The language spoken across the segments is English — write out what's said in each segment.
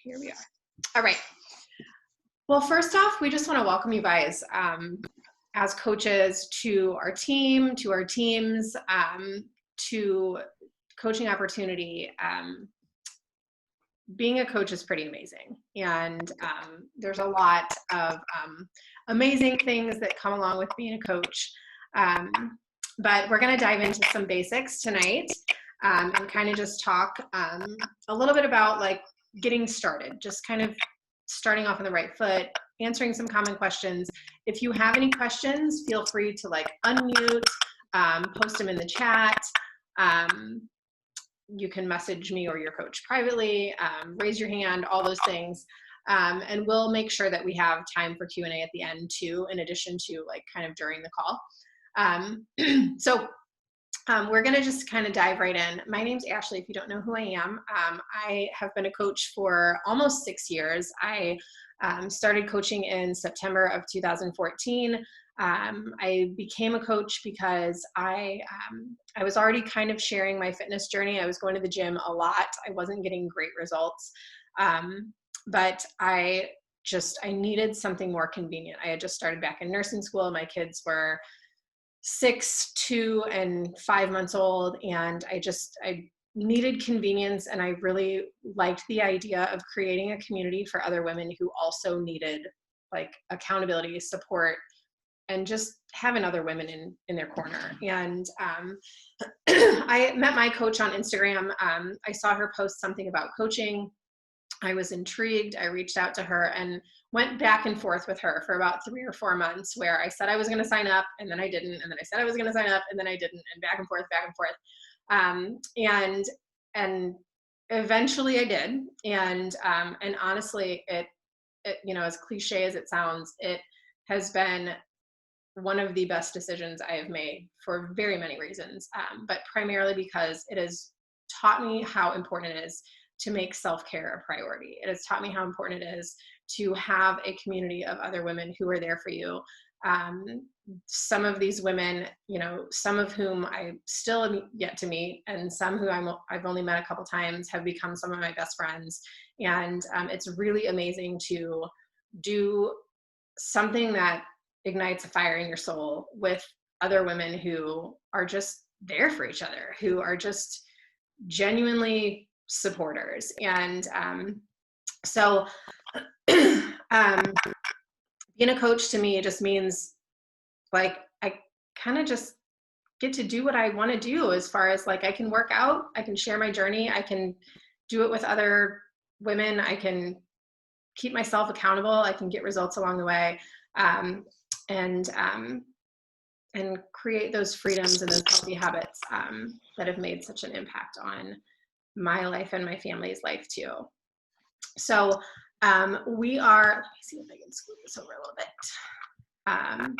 Here we are. All right. Well, first off, we just want to welcome you guys as coaches to our team, to our teams, to Coaching Opportunity. Being a coach is pretty amazing, and there's a lot of amazing things that come along with being a coach. But we're going to dive into some basics tonight and kind of just talk a little bit about like getting started, just kind of starting off on the right foot, answering some common questions. If you have any questions, feel free to like unmute, post them in the chat. You can message me or your coach privately, raise your hand, all those things. And we'll make sure that we have time for Q&A at the end too, in addition to like kind of during the call. We're going to just kind of dive right in. My name's Ashley, if you don't know who I am. I have been a coach for almost 6 years. I started coaching in September of 2014. I became a coach because I was already kind of sharing my fitness journey. I was going to the gym a lot. I wasn't getting great results, but I needed something more convenient. I had just started back in nursing school. My kids were 6, 2, and 5 months old, and I needed convenience, and I really liked the idea of creating a community for other women who also needed like accountability, support, and just having other women in their corner. And I met my coach on Instagram. I saw her post something about coaching. I was intrigued. I reached out to her and went back and forth with her for about 3 or 4 months, where I said I was going to sign up and then I didn't. And then I said I was going to sign up and then I didn't, and back and forth, back and forth. And eventually I did. And honestly, it, you know, as cliche as it sounds, it has been one of the best decisions I have made for very many reasons, but primarily because it has taught me how important it is to make self-care a priority. It has taught me how important it is to have a community of other women who are there for you. Some of these women, you know, some of whom I still am yet to meet, and some who I've only met a couple times, have become some of my best friends. And it's really amazing to do something that ignites a fire in your soul with other women who are just there for each other, who are just genuinely supporters. And so being a coach to me just means like I kind of just get to do what I want to do, as far as like I can work out, I can share my journey, I can do it with other women, I can keep myself accountable, I can get results along the way, and create those freedoms and those healthy habits that have made such an impact on my life and my family's life too. So we are, let me see if I can scoot this over a little bit.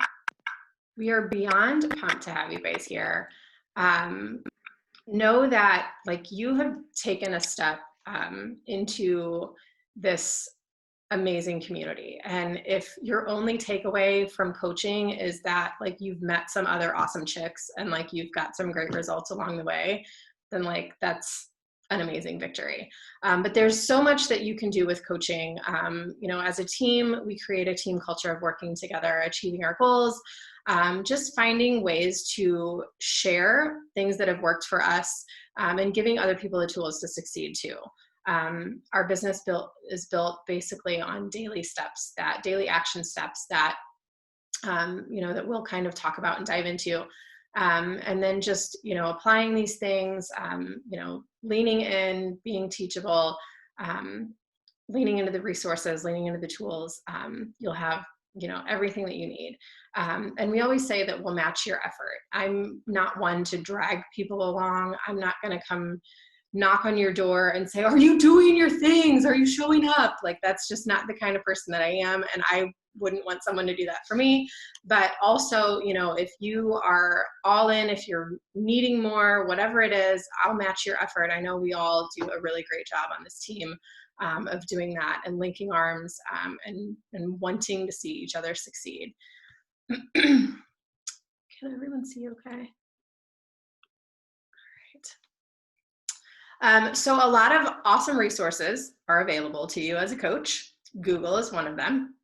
We are beyond pumped to have you guys here. Know that like you have taken a step into this amazing community. And if your only takeaway from coaching is that like you've met some other awesome chicks and like you've got some great results along the way, then like that's an amazing victory. But there's so much that you can do with coaching. You know, as a team, we create a team culture of working together, achieving our goals, just finding ways to share things that have worked for us, and giving other people the tools to succeed too. Our business is built basically on daily action steps that, you know, that we'll kind of talk about and dive into. And then just, you know, applying these things, you know, leaning in, being teachable, leaning into the resources, leaning into the tools, you'll have, you know, everything that you need. And we always say that we'll match your effort. I'm not one to drag people along. I'm not going to come knock on your door and say, are you doing your things? Are you showing up? Like, that's just not the kind of person that I am. And I wouldn't want someone to do that for me. But also, you know, if you are all in, if you're needing more, whatever it is, I'll match your effort. I know we all do a really great job on this team of doing that and linking arms and wanting to see each other succeed. Can everyone see okay? So a lot of awesome resources are available to you as a coach. Google is one of them.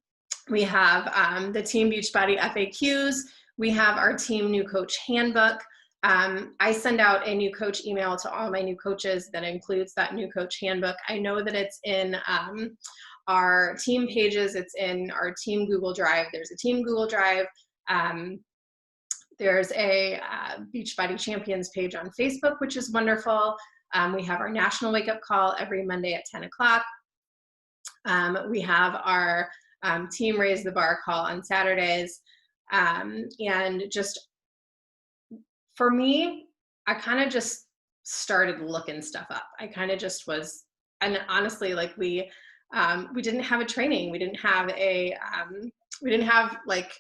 We have the Team Beachbody FAQs. We have our Team New Coach Handbook. I send out a new coach email to all my new coaches that includes that new coach handbook. I know that it's in our team pages. It's in our team Google Drive. There's a team Google Drive. There's a Beachbody Champions page on Facebook, which is wonderful. We have our national wake-up call every Monday at 10 o'clock. We have our Team Raise the Bar call on Saturdays. And just for me, I kind of just started looking stuff up. I kind of just was, and honestly, like we didn't have a training. We didn't have like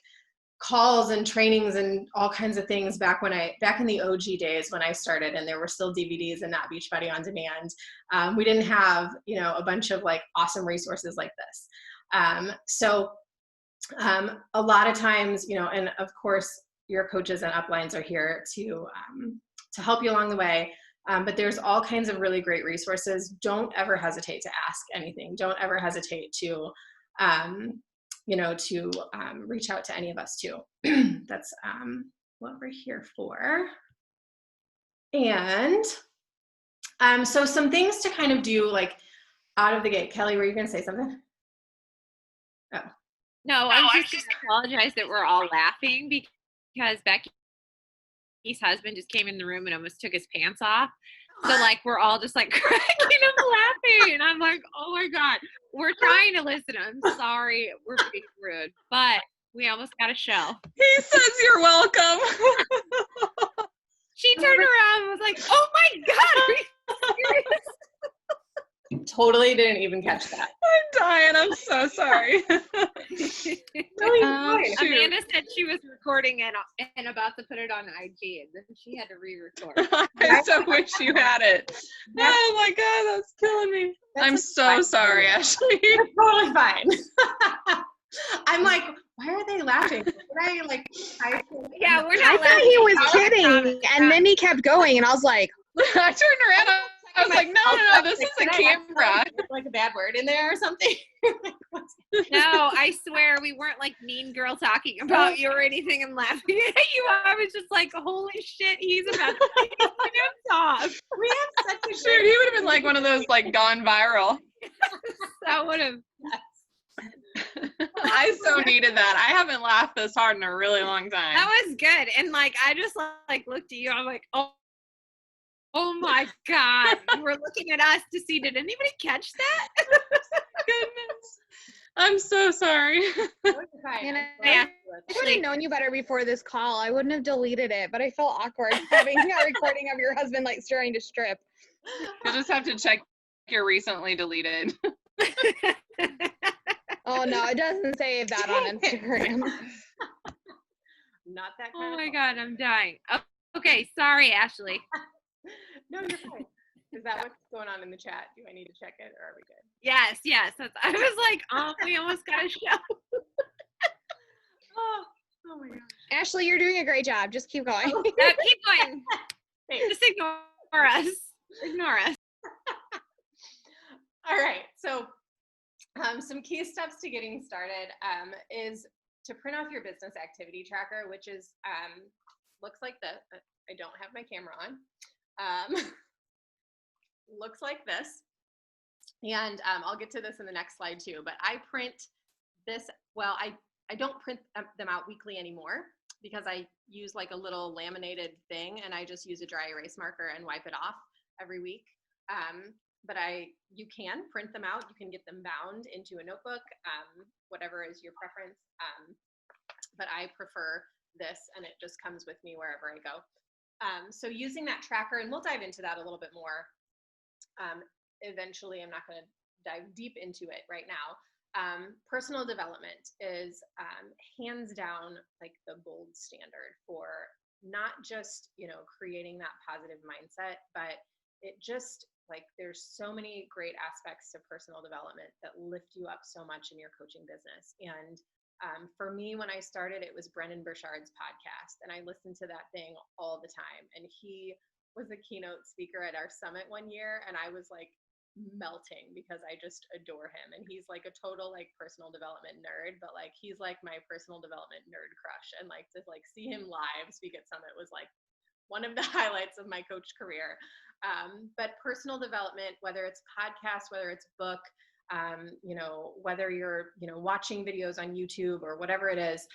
calls and trainings and all kinds of things back in the OG days when I started, and there were still DVDs and not Beachbody on Demand. We didn't have, a bunch of like awesome resources like this. So a lot of times, and of course your coaches and uplines are here to help you along the way. But there's all kinds of really great resources. Don't ever hesitate to ask anything. Don't ever hesitate to reach out to any of us too. That's what we're here for. And so some things to kind of do like out of the gate. Kelly, were you going to say something? Oh. No, I was just going to apologize that we're all laughing because Becky's husband just came in the room and almost took his pants off. So like we're all just like cracking up laughing, and I'm like, oh my God, we're trying to listen. I'm sorry, we're being rude, but we almost got a show. He says you're welcome. She turned around and was like, oh my God, are you serious? Totally didn't even catch that. I'm dying. I'm so sorry. Amanda said she was recording and about to put it on IG, and then she had to re-record. I so wish you had it. Oh my God, that's killing me. I'm so sorry, Ashley. You're totally fine. I'm like, why are they laughing? Yeah, we're not I laughing. thought he was kidding, and then he kept going, and I was like, I turned around. I was like, no, this is a camera. Like a bad word in there or something. No, I swear we weren't like mean girl talking about you or anything and laughing at you. I was just like, holy shit, he's about to take his pants off. We have such a Shoot, he would have been like one of those like gone viral. That would have. I so needed that. I haven't laughed this hard in a really long time. That was good. And like I just like looked at you. I'm like, oh my God. You were looking at us to see, did anybody catch that? Goodness. I'm so sorry. I should have known you better before this call. I wouldn't have deleted it, but I felt awkward having a recording of your husband like starting to strip. You'll just have to check your recently deleted. Oh no, it doesn't say that on Instagram. Not that kind Oh my God, I'm dying. Oh, okay, sorry, Ashley. No, you're fine. Is that what's going on in the chat? Do I need to check it, or are we good? Yes. I was like, oh, we almost got a show. Oh my gosh. Ashley, you're doing a great job. Just keep going. Keep going. Thanks. Just ignore us. Ignore us. All right. So some key steps to getting started is to print off your business activity tracker, which is looks like this. I don't have my camera on. Looks like this. And I'll get to this in the next slide too, but I print this, well, I don't print them out weekly anymore because I use like a little laminated thing, and I just use a dry erase marker and wipe it off every week. But you can print them out. You can get them bound into a notebook, whatever is your preference. But I prefer this, and it just comes with me wherever I go. So using that tracker, and we'll dive into that a little bit more. Eventually, I'm not going to dive deep into it right now. Personal development is hands down like the gold standard for not just, creating that positive mindset, but it just like there's so many great aspects to personal development that lift you up so much in your coaching business. And for me, when I started, it was Brennan Burchard's podcast, and I listened to that thing all the time. And he was a keynote speaker at our summit one year, and I was like melting because I just adore him. And he's like a total like personal development nerd, but like he's like my personal development nerd crush. And like to like see him live speak at summit was like one of the highlights of my coach career. But personal development, whether it's podcast, whether it's book, you know, whether you're, you know, watching videos on YouTube or whatever it is,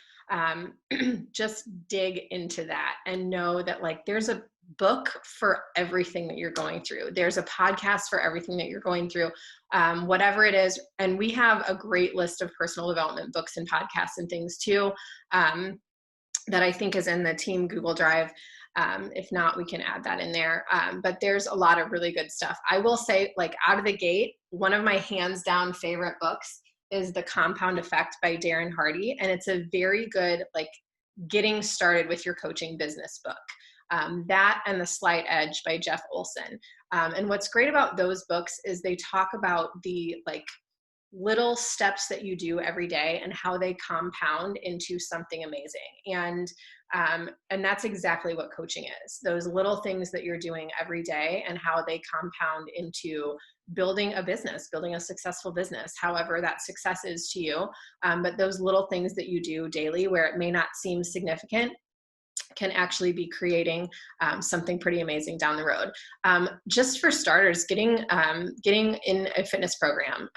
just dig into that and know that like there's a book for everything that you're going through. There's a podcast for everything that you're going through, whatever it is. And we have a great list of personal development books and podcasts and things too, that I think is in the team Google Drive. If not, we can add that in there. But there's a lot of really good stuff. I will say, like out of the gate, one of my hands down favorite books is The Compound Effect by Darren Hardy. And it's a very good, like getting started with your coaching business book. That and The Slight Edge by Jeff Olson. And what's great about those books is they talk about the like little steps that you do every day and how they compound into something amazing. And that's exactly what coaching is. Those little things that you're doing every day and how they compound into building a business, building a successful business, however that success is to you. But those little things that you do daily where it may not seem significant can actually be creating something pretty amazing down the road. Just for starters, getting in a fitness program,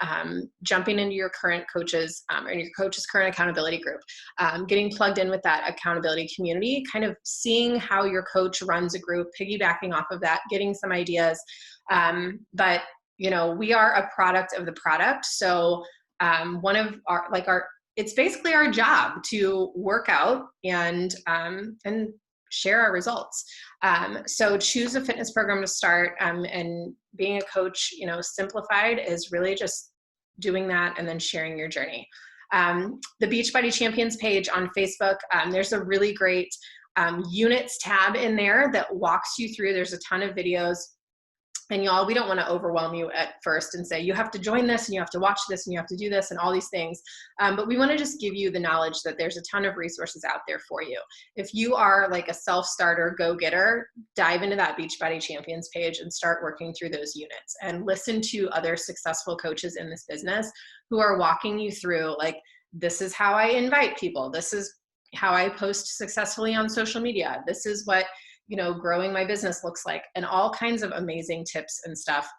jumping into your current coaches or your coach's current accountability group, getting plugged in with that accountability community, kind of seeing how your coach runs a group, piggybacking off of that, getting some ideas. But you know, we are a product of the product. So one of our it's basically our job to work out and share our results. So choose a fitness program to start, and being a coach, you know, simplified is really just doing that and then sharing your journey. The Beachbody Champions page on Facebook, there's a really great units tab in there that walks you through. There's a ton of videos. And y'all, we don't want to overwhelm you at first and say, you have to join this and you have to watch this and you have to do this and all these things. But we want to just give you the knowledge that there's a ton of resources out there for you. If you are like a self-starter go-getter, dive into that Beachbody Champions page and start working through those units and listen to other successful coaches in this business who are walking you through, like, this is how I invite people. This is how I post successfully on social media. This is what, you know, growing my business looks like, and all kinds of amazing tips and stuff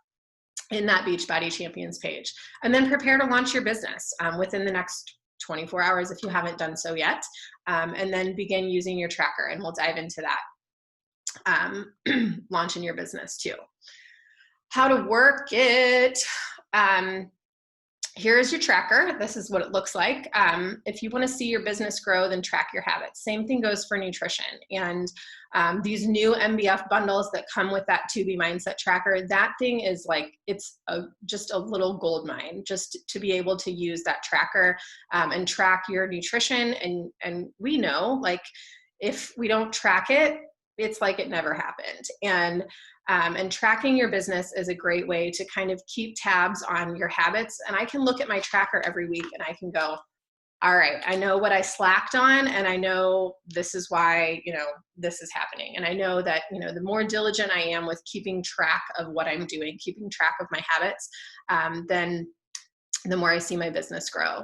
in that Beachbody Champions page. And then prepare to launch your business within the next 24 hours if you haven't done so yet. And then begin using your tracker, and we'll dive into that. Launching your business too. How to work it. Here's your tracker. This is what it looks like. If you want to see your business grow, then track your habits. Same thing goes for nutrition. And these new MBF bundles that come with that 2B Mindset Tracker, that thing is like, it's just a little gold mine just to be able to use that tracker and track your nutrition. And we know, like, if we don't track it, it's like it never happened. And tracking your business is a great way to kind of keep tabs on your habits. And I can look at my tracker every week and I can go, all right, I know what I slacked on, and I know this is why, you know, this is happening. And I know that, you know, the more diligent I am with keeping track of what I'm doing, keeping track of my habits, then the more I see my business grow.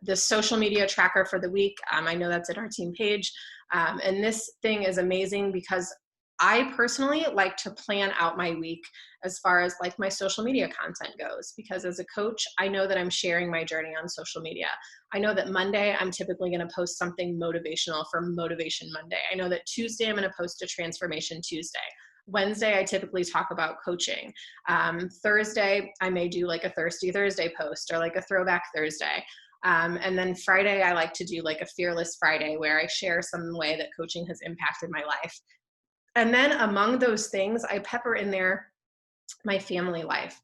The social media tracker for the week, I know that's at our team page. And this thing is amazing because I personally like to plan out my week as far as like my social media content goes, because as a coach, I know that I'm sharing my journey on social media. I know that Monday, I'm typically going to post something motivational for Motivation Monday. I know that Tuesday, I'm going to post a Transformation Tuesday. Wednesday, I typically talk about coaching. Thursday, I may do like a Thirsty Thursday post or like a Throwback Thursday. And then Friday, I like to do like a Fearless Friday where I share some way that coaching has impacted my life. And then among those things, I pepper in there my family life,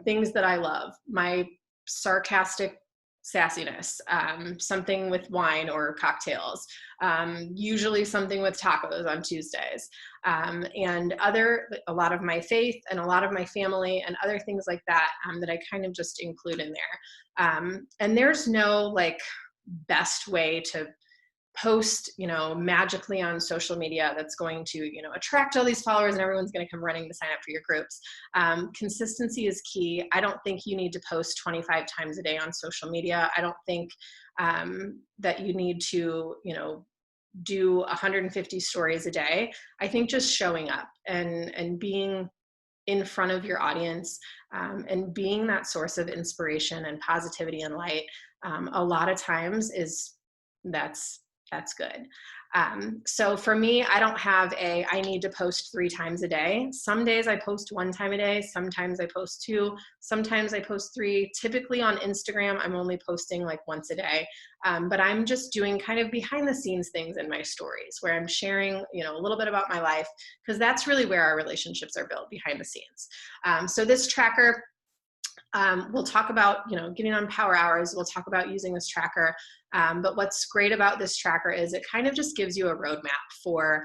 things that I love, my sarcastic sassiness, something with wine or cocktails, usually something with tacos on Tuesdays, and a lot of my faith and a lot of my family and other things like that, that I kind of just include in there. And there's no like best way to post, magically on social media that's going to, attract all these followers and everyone's going to come running to sign up for your groups. Consistency is key. I don't think you need to post 25 times a day on social media. I don't think that you need to, do 150 stories a day. I think just showing up and being in front of your audience, and being that source of inspiration and positivity and light, a lot of times that's good. So for me, I don't have I need to post 3 times a day. Some days I post 1 time a day. Sometimes I post 2. Sometimes I post 3. Typically on Instagram, I'm only posting like once a day. But I'm just doing kind of behind the scenes things in my stories where I'm sharing, a little bit about my life, because that's really where our relationships are built, behind the scenes. So this tracker, we'll talk about, getting on power hours. We'll talk about using this tracker. But what's great about this tracker is it kind of just gives you a roadmap for,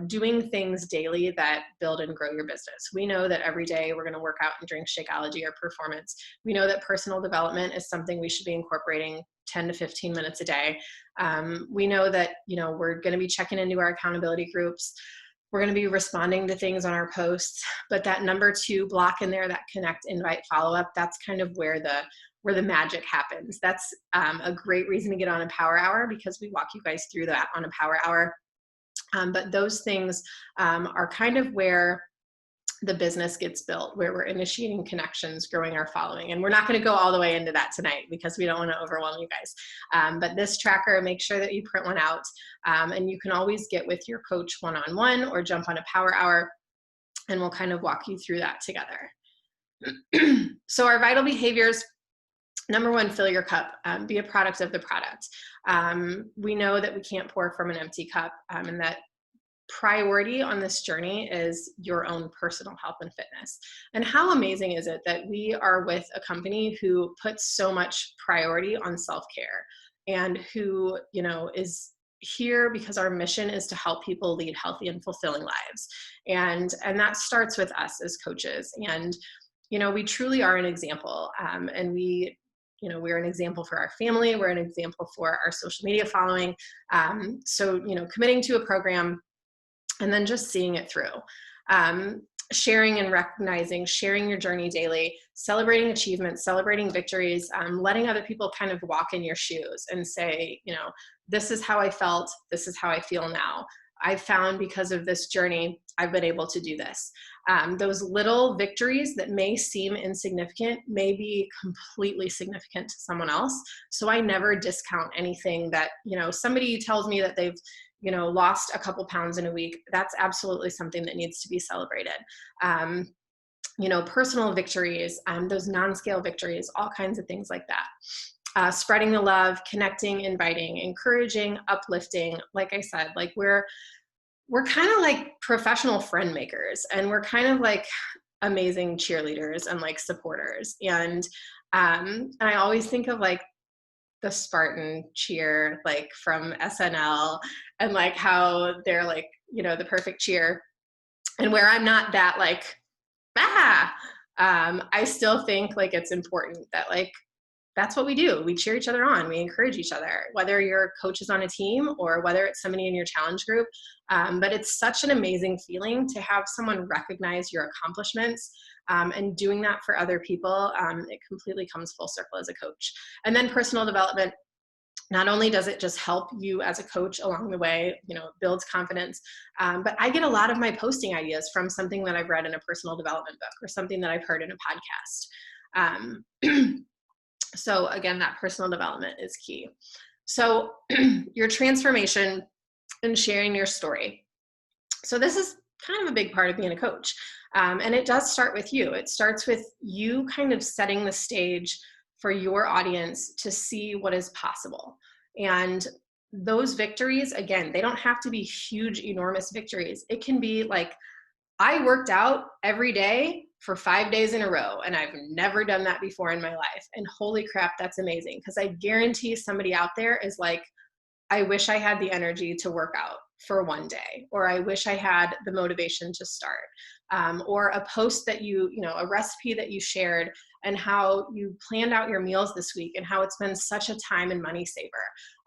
doing things daily that build and grow your business. We know that every day we're going to work out and drink Shakeology or performance. We know that personal development is something we should be incorporating 10 to 15 minutes a day. We know that, we're going to be checking into our accountability groups. We're going to be responding to things on our posts, but that number 2 block in there, that connect, invite, follow up, that's kind of where the magic happens. That's a great reason to get on a power hour, because we walk you guys through that on a power hour. But those things are kind of where the business gets built, where we're initiating connections, growing our following. And we're not going to go all the way into that tonight because we don't want to overwhelm you guys. But this tracker, make sure that you print one out. And you can always get with your coach one-on-one or jump on a power hour, and we'll kind of walk you through that together. So our vital behaviors, number 1, fill your cup, be a product of the product. We know that we can't pour from an empty cup, and that priority on this journey is your own personal health and fitness. And how amazing is it that we are with a company who puts so much priority on self-care, and who, is here because our mission is to help people lead healthy and fulfilling lives. And that starts with us as coaches. And, we truly are an example. And we're an example for our family. We're an example for our social media following. So, committing to a program and then just seeing it through. Sharing and recognizing, sharing your journey daily, celebrating achievements, celebrating victories, letting other people kind of walk in your shoes and say, this is how I felt, this is how I feel now. I found because of this journey, I've been able to do this. Those little victories that may seem insignificant may be completely significant to someone else. So I never discount anything that, somebody tells me that they've, lost a couple pounds in a week. That's absolutely something that needs to be celebrated. Personal victories, those non-scale victories, all kinds of things like that. Spreading the love, connecting, inviting, encouraging, uplifting. Like I said, like we're kind of like professional friend makers, and we're kind of like amazing cheerleaders and like supporters. And I always think of like the Spartan cheer, like from SNL, and like how they're like, the perfect cheer. And where I'm not that like, I still think like it's important that like, that's what we do. We cheer each other on. We encourage each other, whether your coach is on a team or whether it's somebody in your challenge group. But it's such an amazing feeling to have someone recognize your accomplishments, and doing that for other people. It completely comes full circle as a coach. And then personal development. Not only does it just help you as a coach along the way, it builds confidence, but I get a lot of my posting ideas from something that I've read in a personal development book or something that I've heard in a podcast. So again, that personal development is key. So your transformation and sharing your story. So this is kind of a big part of being a coach. And it does start with you. It starts with you kind of setting the stage for your audience to see what is possible. And those victories, again, they don't have to be huge, enormous victories. It can be like, I worked out every day for 5 days in a row, and I've never done that before in my life. And holy crap, that's amazing. Because I guarantee somebody out there is like, I wish I had the energy to work out for one day, or I wish I had the motivation to start. or a post that a recipe that you shared, and how you planned out your meals this week and how it's been such a time and money saver.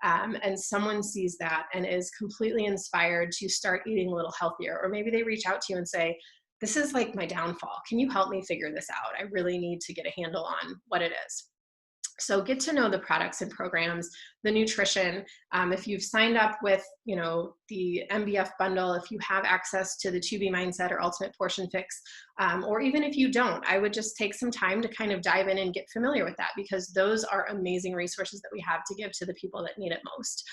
And someone sees that and is completely inspired to start eating a little healthier. Or maybe they reach out to you and say, this is like my downfall. Can you help me figure this out? I really need to get a handle on what it is. So get to know the products and programs, the nutrition. If you've signed up with, the MBF bundle, if you have access to the 2B Mindset or Ultimate Portion Fix, or even if you don't, I would just take some time to kind of dive in and get familiar with that, because those are amazing resources that we have to give to the people that need it most,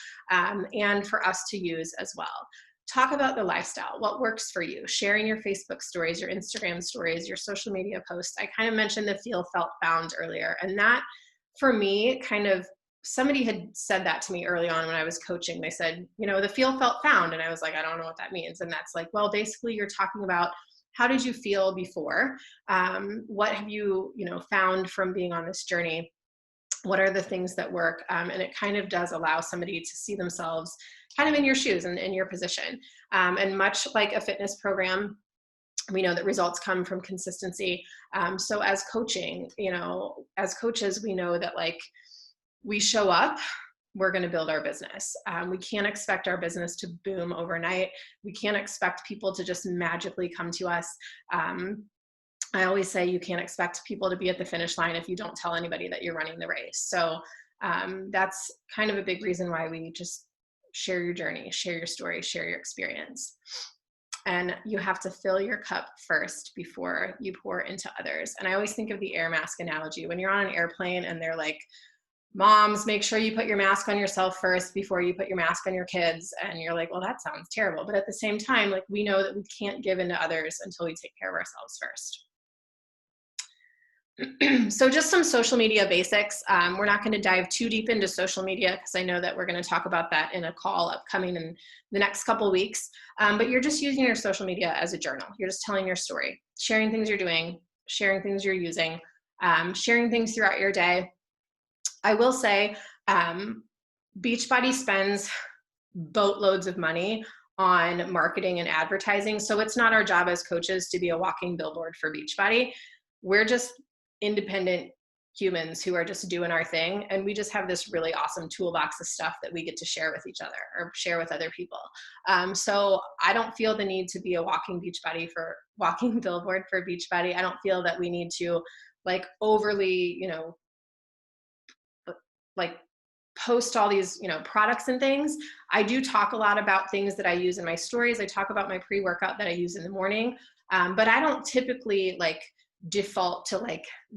and for us to use as well. Talk about the lifestyle, what works for you, sharing your Facebook stories, your Instagram stories, your social media posts. I kind of mentioned the feel, felt, found earlier, and that, for me, somebody had said that to me early on when I was coaching. They said, the feel, felt, found. And I was like, I don't know what that means. And that's like, well, basically you're talking about, how did you feel before? What have you, found from being on this journey? What are the things that work? And it kind of does allow somebody to see themselves kind of in your shoes and in your position. And much like a fitness program, we know that results come from consistency. So as coaching, as coaches, we know that we show up, we're going to build our business. We can't expect our business to boom overnight. We can't expect people to just magically come to us. I always say you can't expect people to be at the finish line if you don't tell anybody that you're running the race. So that's kind of a big reason why we just share your journey, share your story, share your experience. And you have to fill your cup first before you pour into others. And I always think of the air mask analogy. When you're on an airplane and they're like, moms, make sure you put your mask on yourself first before you put your mask on your kids. And you're like, well, that sounds terrible. But at the same time, we know that we can't give into others until we take care of ourselves first. So just some social media basics. We're not going to dive too deep into social media, because I know that we're going to talk about that in a call upcoming in the next couple weeks. But you're just using your social media as a journal. You're just telling your story, sharing things you're doing, sharing things you're using, sharing things throughout your day. I will say Beachbody spends boatloads of money on marketing and advertising. So it's not our job as coaches to be a walking billboard for Beachbody. We're just independent humans who are just doing our thing. And we just have this really awesome toolbox of stuff that we get to share with each other or share with other people. So I don't feel the need to be a walking billboard for Beachbody. I don't feel that we need to overly, post all these, products and things. I do talk a lot about things that I use in my stories. I talk about my pre-workout that I use in the morning. But I don't typically default to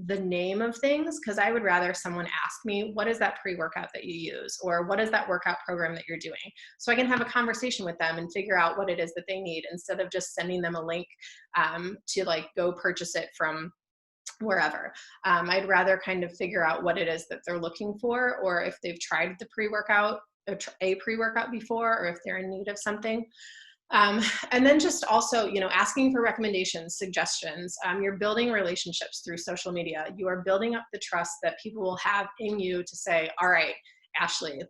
the name of things, because I would rather someone ask me, what is that pre-workout that you use, or what is that workout program that you're doing, so I can have a conversation with them and figure out what it is that they need, instead of just sending them a link to go purchase it from wherever. I'd rather kind of figure out what it is that they're looking for, or if they've tried the pre-workout before, or if they're in need of something. And then just also, asking for recommendations, suggestions. You're building relationships through social media. You are building up the trust that people will have in you to say, all right, Ashley,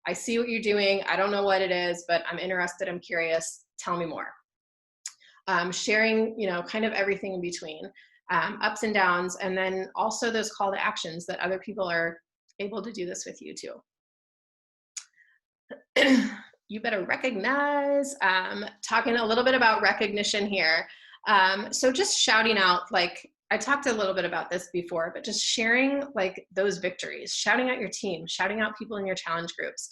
I see what you're doing. I don't know what it is, but I'm interested. I'm curious. Tell me more. Sharing, kind of everything in between, ups and downs. And then also those call to actions that other people are able to do this with you too. You better recognize, talking a little bit about recognition here. So just shouting out, I talked a little bit about this before, but just sharing those victories, shouting out your team, shouting out people in your challenge groups,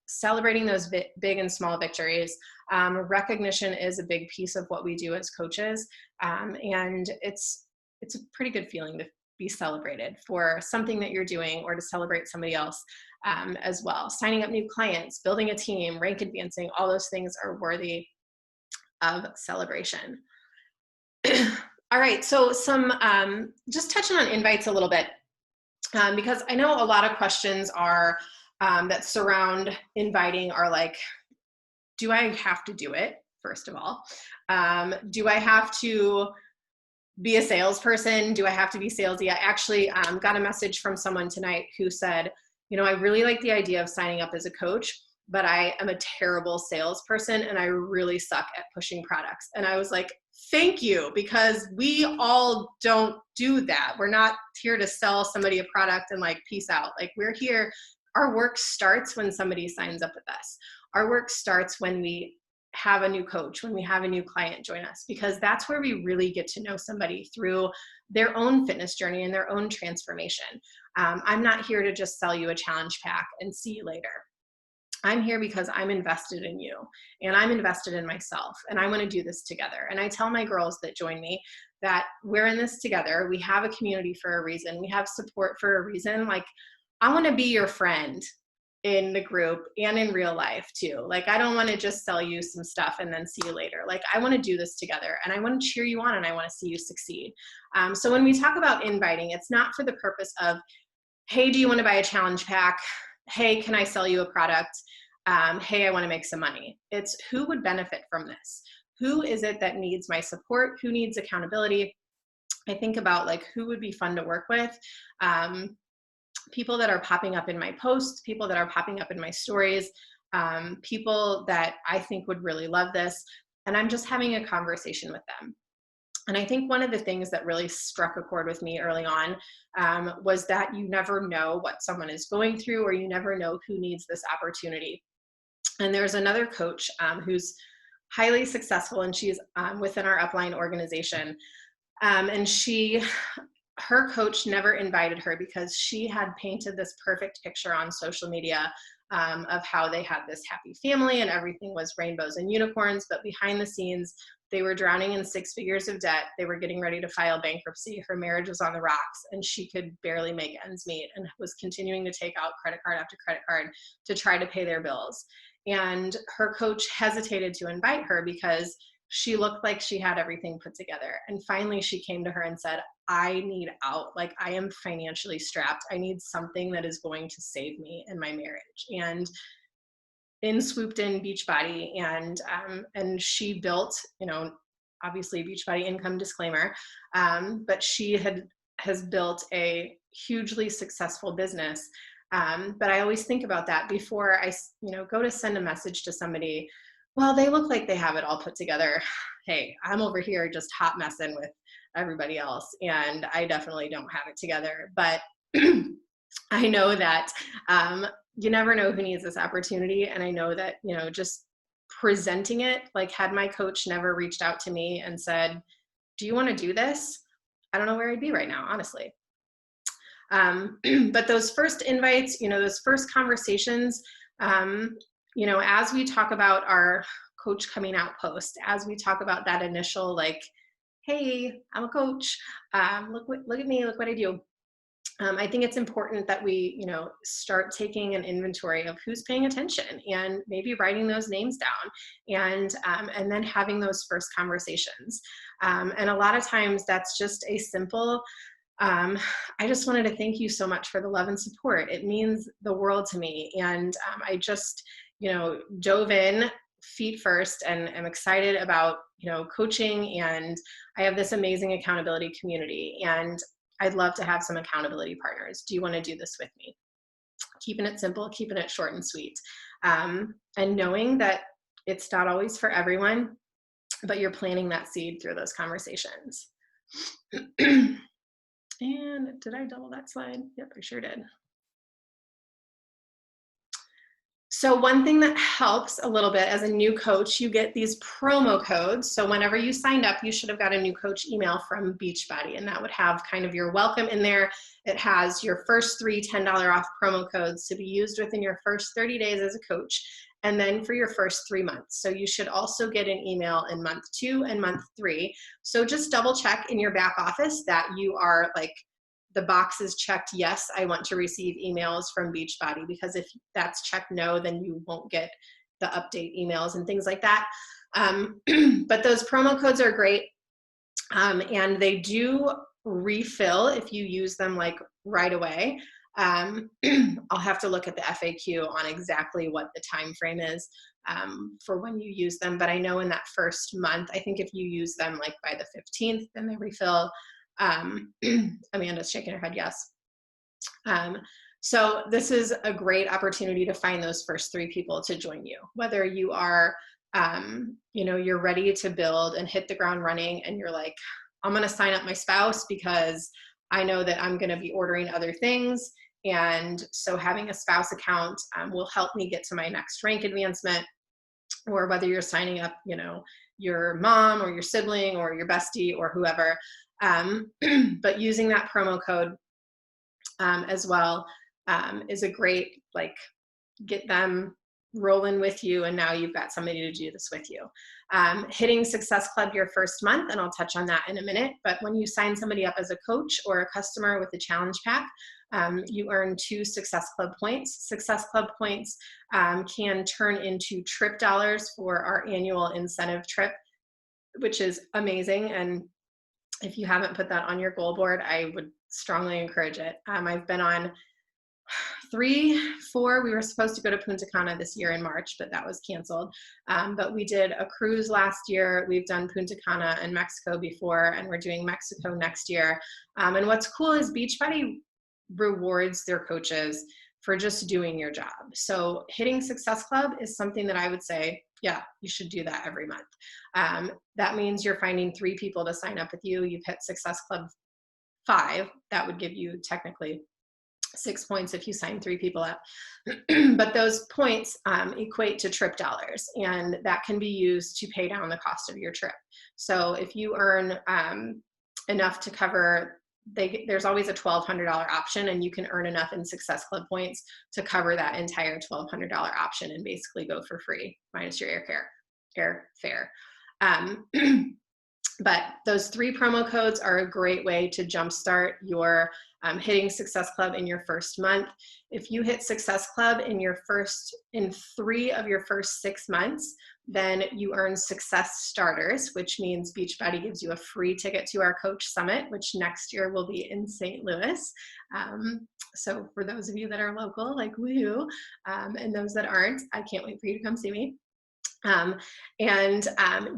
celebrating those big and small victories. Recognition is a big piece of what we do as coaches. And it's a pretty good feeling to be celebrated for something that you're doing, or to celebrate somebody else as well. Signing up new clients, building a team, rank advancing, all those things are worthy of celebration. All right, so some just touching on invites a little bit, because I know a lot of questions are that surround inviting are do I have to do it, first of all? Do I have to be a salesperson? Do I have to be salesy? I actually got a message from someone tonight who said, I really like the idea of signing up as a coach, but I am a terrible salesperson and I really suck at pushing products. And I was like, thank you, because we all don't do that. We're not here to sell somebody a product and like peace out. Like we're here, our work starts when somebody signs up with us. Our work starts when we have a new coach, when we have a new client join us, because that's where we really get to know somebody through their own fitness journey and their own transformation. I'm not here to just sell you a challenge pack and see you later. I'm here because I'm invested in you and I'm invested in myself and I want to do this together. And I tell my girls that join me that we're in this together. We have a community for a reason. We have support for a reason. Like, I want to be your friend in the group and in real life too. Like, I don't want to just sell you some stuff and then see you later. Like, I want to do this together and I want to cheer you on and I want to see you succeed. So when we talk about inviting, it's not for the purpose of, hey, do you want to buy a challenge pack? Hey, can I sell you a product? Hey, I want to make some money. It's who would benefit from this? Who is it that needs my support? Who needs accountability? I think about like who would be fun to work with. People that are popping up in my posts, people that are popping up in my stories, people that I think would really love this. And I'm just having a conversation with them. And I think one of the things that really struck a chord with me early on was that you never know what someone is going through, or you never know who needs this opportunity. And there's another coach who's highly successful, and she's within our upline organization. And her coach never invited her because she had painted this perfect picture on social media of how they had this happy family and everything was rainbows and unicorns, but behind the scenes, they were drowning in 6 figures of debt. They were getting ready to file bankruptcy. Her marriage was on the rocks and she could barely make ends meet and was continuing to take out credit card after credit card to try to pay their bills. And her coach hesitated to invite her because she looked like she had everything put together. And finally she came to her and said, I need out. Like, I am financially strapped. I need something that is going to save me in my marriage. And in swooped in Beachbody, and she built, obviously Beachbody income disclaimer, but she has built a hugely successful business. But I always think about that before I, go to send a message to somebody. Well, they look like they have it all put together. Hey, I'm over here just hot messing with everybody else, and I definitely don't have it together. But I know that you never know who needs this opportunity. And I know that, just presenting it, like, had my coach never reached out to me and said, do you want to do this? I don't know where I'd be right now, honestly. But those first invites, those first conversations, as we talk about our coach coming out post, as we talk about that initial, like, hey, I'm a coach. Look at me, look what I do. I think it's important that we, start taking an inventory of who's paying attention and maybe writing those names down and then having those first conversations. And a lot of times that's just a simple, I just wanted to thank you so much for the love and support. It means the world to me. And I just, dove in feet first and am excited about, coaching, and I have this amazing accountability community, and I'd love to have some accountability partners. Do you want to do this with me? Keeping it simple, keeping it short and sweet. And knowing that it's not always for everyone, but you're planting that seed through those conversations. And did I double that slide? Yep, I sure did. So one thing that helps a little bit as a new coach, you get these promo codes. So whenever you signed up, you should have got a new coach email from Beachbody, and that would have kind of your welcome in there. It has your first 3 $10 off promo codes to be used within your first 30 days as a coach, and then for your first 3 months. So you should also get an email in month 2 and month 3. So just double check in your back office that you are like, the box is checked, yes, I want to receive emails from Beachbody, because if that's checked no, then you won't get the update emails and things like that. But those promo codes are great. And they do refill if you use them like right away. I'll have to look at the FAQ on exactly what the time frame is for when you use them. But I know in that first month, I think if you use them like by the 15th, then they refill. Amanda's shaking her head yes. So this is a great opportunity to find those first 3 people to join you, whether you are you know, you're ready to build and hit the ground running, and you're like, I'm going to sign up my spouse because I know that I'm going to be ordering other things. And so having a spouse account will help me get to my next rank advancement. Or whether you're signing up, you know, your mom or your sibling or your bestie or whoever, but using that promo code as well is a great, like, get them rolling with you, and now you've got somebody to do this with you. Hitting Success Club your first month, and I'll touch on that in a minute, but when you sign somebody up as a coach or a customer with a challenge pack, you earn 2 Success Club points. Success Club points can turn into trip dollars for our annual incentive trip, which is amazing. And if you haven't put that on your goal board, I would strongly encourage it. I've been on 3, 4. We were supposed to go to Punta Cana this year in March, but that was canceled. But we did a cruise last year. We've done Punta Cana and Mexico before, and we're doing Mexico next year. And what's cool is Beachbody rewards their coaches for just doing your job. So hitting Success Club is something that I would say, yeah, you should do that every month. That means you're finding 3 people to sign up with you. You've hit Success Club 5. That would give you technically 6 points if you sign 3 people up. But those points equate to trip dollars, and that can be used to pay down the cost of your trip. So if you earn enough to cover, there's always a $1,200 option, and you can earn enough in Success Club points to cover that entire $1,200 option and basically go for free minus your airfare. But those 3 promo codes are a great way to jumpstart your hitting Success Club in your first month. If you hit Success Club in 3 of your first 6 months, then you earn Success Starters, which means Beachbody gives you a free ticket to our Coach Summit, which next year will be in St. Louis. So for those of you that are local, like woohoo, and those that aren't, I can't wait for you to come see me.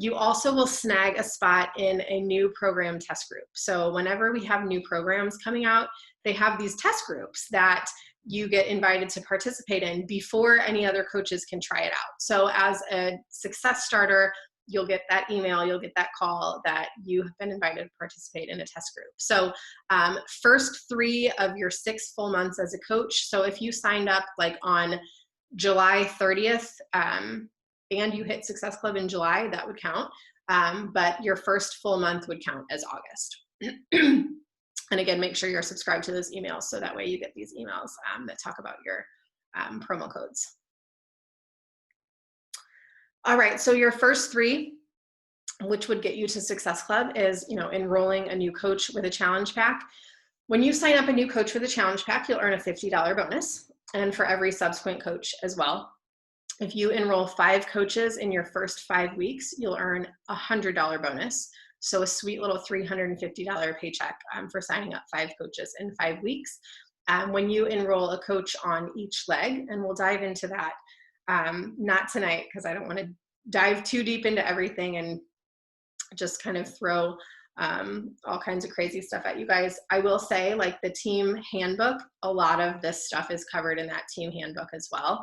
You also will snag a spot in a new program test group. So whenever we have new programs coming out, they have these test groups that you get invited to participate in before any other coaches can try it out. So as a Success Starter, you'll get that email, you'll get that call that you have been invited to participate in a test group. So first 3 of your 6 full months as a coach. So if you signed up like on July 30th, and you hit Success Club in July, that would count. But your first full month would count as August. And again, make sure you're subscribed to those emails so that way you get these emails that talk about your promo codes. All right, so your first 3, which would get you to Success Club, is, you know, enrolling a new coach with a challenge pack. When you sign up a new coach with a challenge pack, you'll earn a $50 bonus, and for every subsequent coach as well. If you enroll 5 coaches in your first 5 weeks, you'll earn a $100 bonus. So a sweet little $350 paycheck for signing up 5 coaches in 5 weeks. When you enroll a coach on each leg, and we'll dive into that, not tonight because I don't want to dive too deep into everything and just kind of throw all kinds of crazy stuff at you guys. I will say, like the team handbook, a lot of this stuff is covered in that team handbook as well.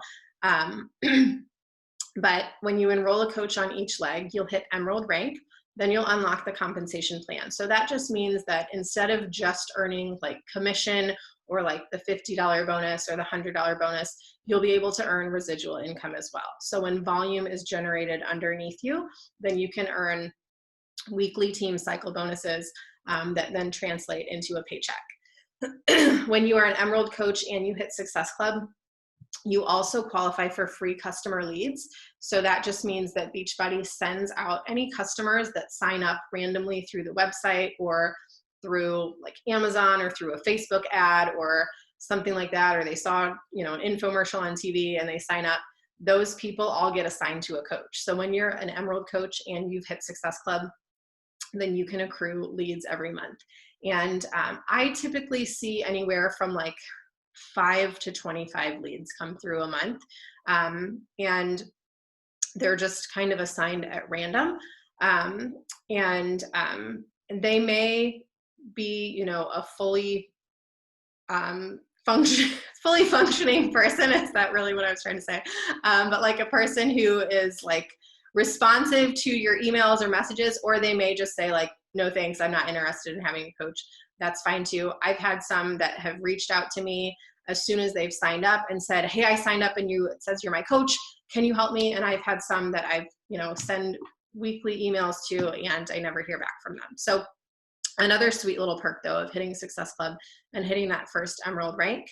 But when you enroll a coach on each leg, you'll hit Emerald rank, then you'll unlock the compensation plan. So that just means that instead of just earning like commission or like the $50 bonus or the $100 bonus, you'll be able to earn residual income as well. So when volume is generated underneath you, then you can earn weekly team cycle bonuses that then translate into a paycheck. When you are an Emerald coach and you hit Success Club, you also qualify for free customer leads. So that just means that Beachbody sends out any customers that sign up randomly through the website or through like Amazon or through a Facebook ad or something like that, or they saw, you know, an infomercial on TV and they sign up. Those people all get assigned to a coach. So when you're an Emerald coach and you've hit Success Club, then you can accrue leads every month. And I typically see anywhere from like 5 to 25 leads come through a month. And they're just kind of assigned at random. And they may be, you know, a fully functioning person. Is that really what I was trying to say? But like a person who is like responsive to your emails or messages, or they may just say like, no thanks, I'm not interested in having a coach. That's fine too. I've had some that have reached out to me as soon as they've signed up and said, hey, I signed up and it says you're my coach. Can you help me? And I've had some that I've, send weekly emails to, and I never hear back from them. So another sweet little perk though of hitting Success Club and hitting that first Emerald rank.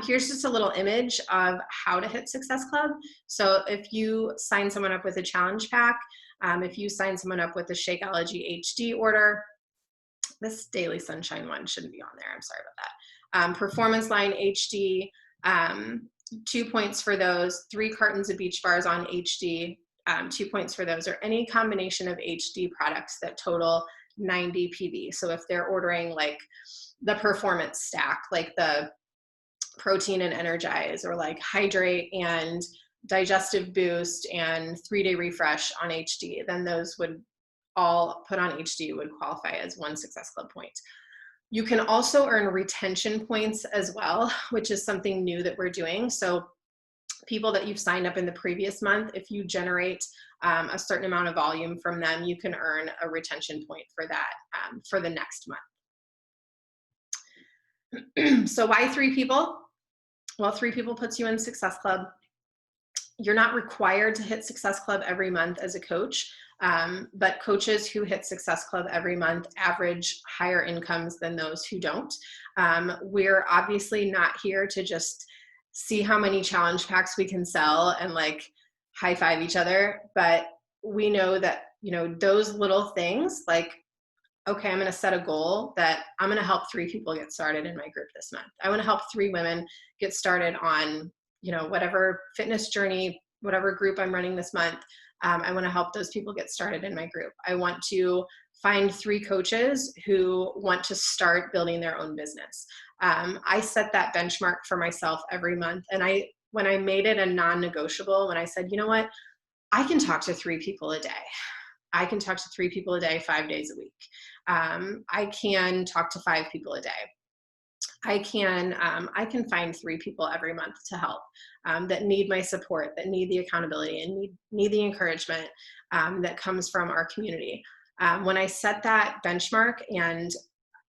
Here's just a little image of how to hit Success Club. So if you sign someone up with a challenge pack, if you sign someone up with a Shakeology HD order, this Daily Sunshine one shouldn't be on there. I'm sorry about that. Performance Line HD, 2 points for those. 3 cartons of Beach Bars on HD, 2 points for those, or any combination of HD products that total 90 PV. So if they're ordering like the performance stack, like the protein and energize, or like hydrate and digestive boost and 3-day refresh on HD, then those would all put on HD would qualify as 1 Success Club point. You can also earn retention points as well, which is something new that we're doing. So people that you've signed up in the previous month, if you generate a certain amount of volume from them, you can earn a retention point for that for the next month. So why 3 people? Well, 3 people puts you in Success Club. You're not required to hit Success Club every month as a coach, but coaches who hit Success Club every month average higher incomes than those who don't. We're obviously not here to just see how many challenge packs we can sell and like high five each other, but we know that, those little things like, okay, I'm going to set a goal that I'm going to help 3 people get started in my group this month. I want to help 3 women get started on, whatever fitness journey, whatever group I'm running this month. I want to help those people get started in my group. I want to find 3 coaches who want to start building their own business. I set that benchmark for myself every month. And when I made it a non-negotiable, when I said, you know what, I can talk to 3 people a day. I can talk to 3 people a day, 5 days a week. I can talk to 5 people a day. I can find 3 people every month to help that need my support, that need the accountability, and need the encouragement that comes from our community. When I set that benchmark and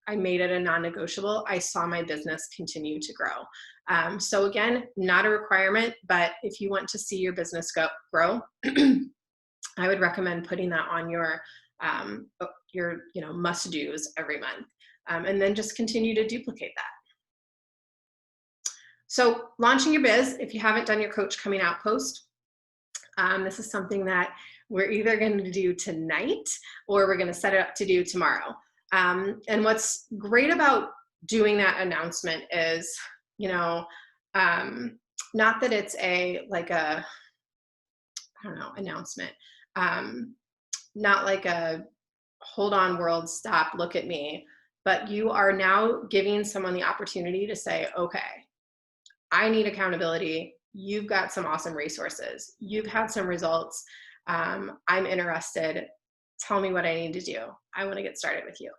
I made it a non-negotiable, I saw my business continue to grow. So again, not a requirement, but if you want to see your business grow, I would recommend putting that on your must-dos every month, and then just continue to duplicate that. So launching your biz, if you haven't done your Coach Coming Out post, this is something that we're either going to do tonight or we're going to set it up to do tomorrow. And what's great about doing that announcement is, not that it's announcement, not like a hold on world, stop, look at me, but you are now giving someone the opportunity to say, okay, I need accountability. You've got some awesome resources. You've had some results. I'm interested. Tell me what I need to do. I want to get started with you.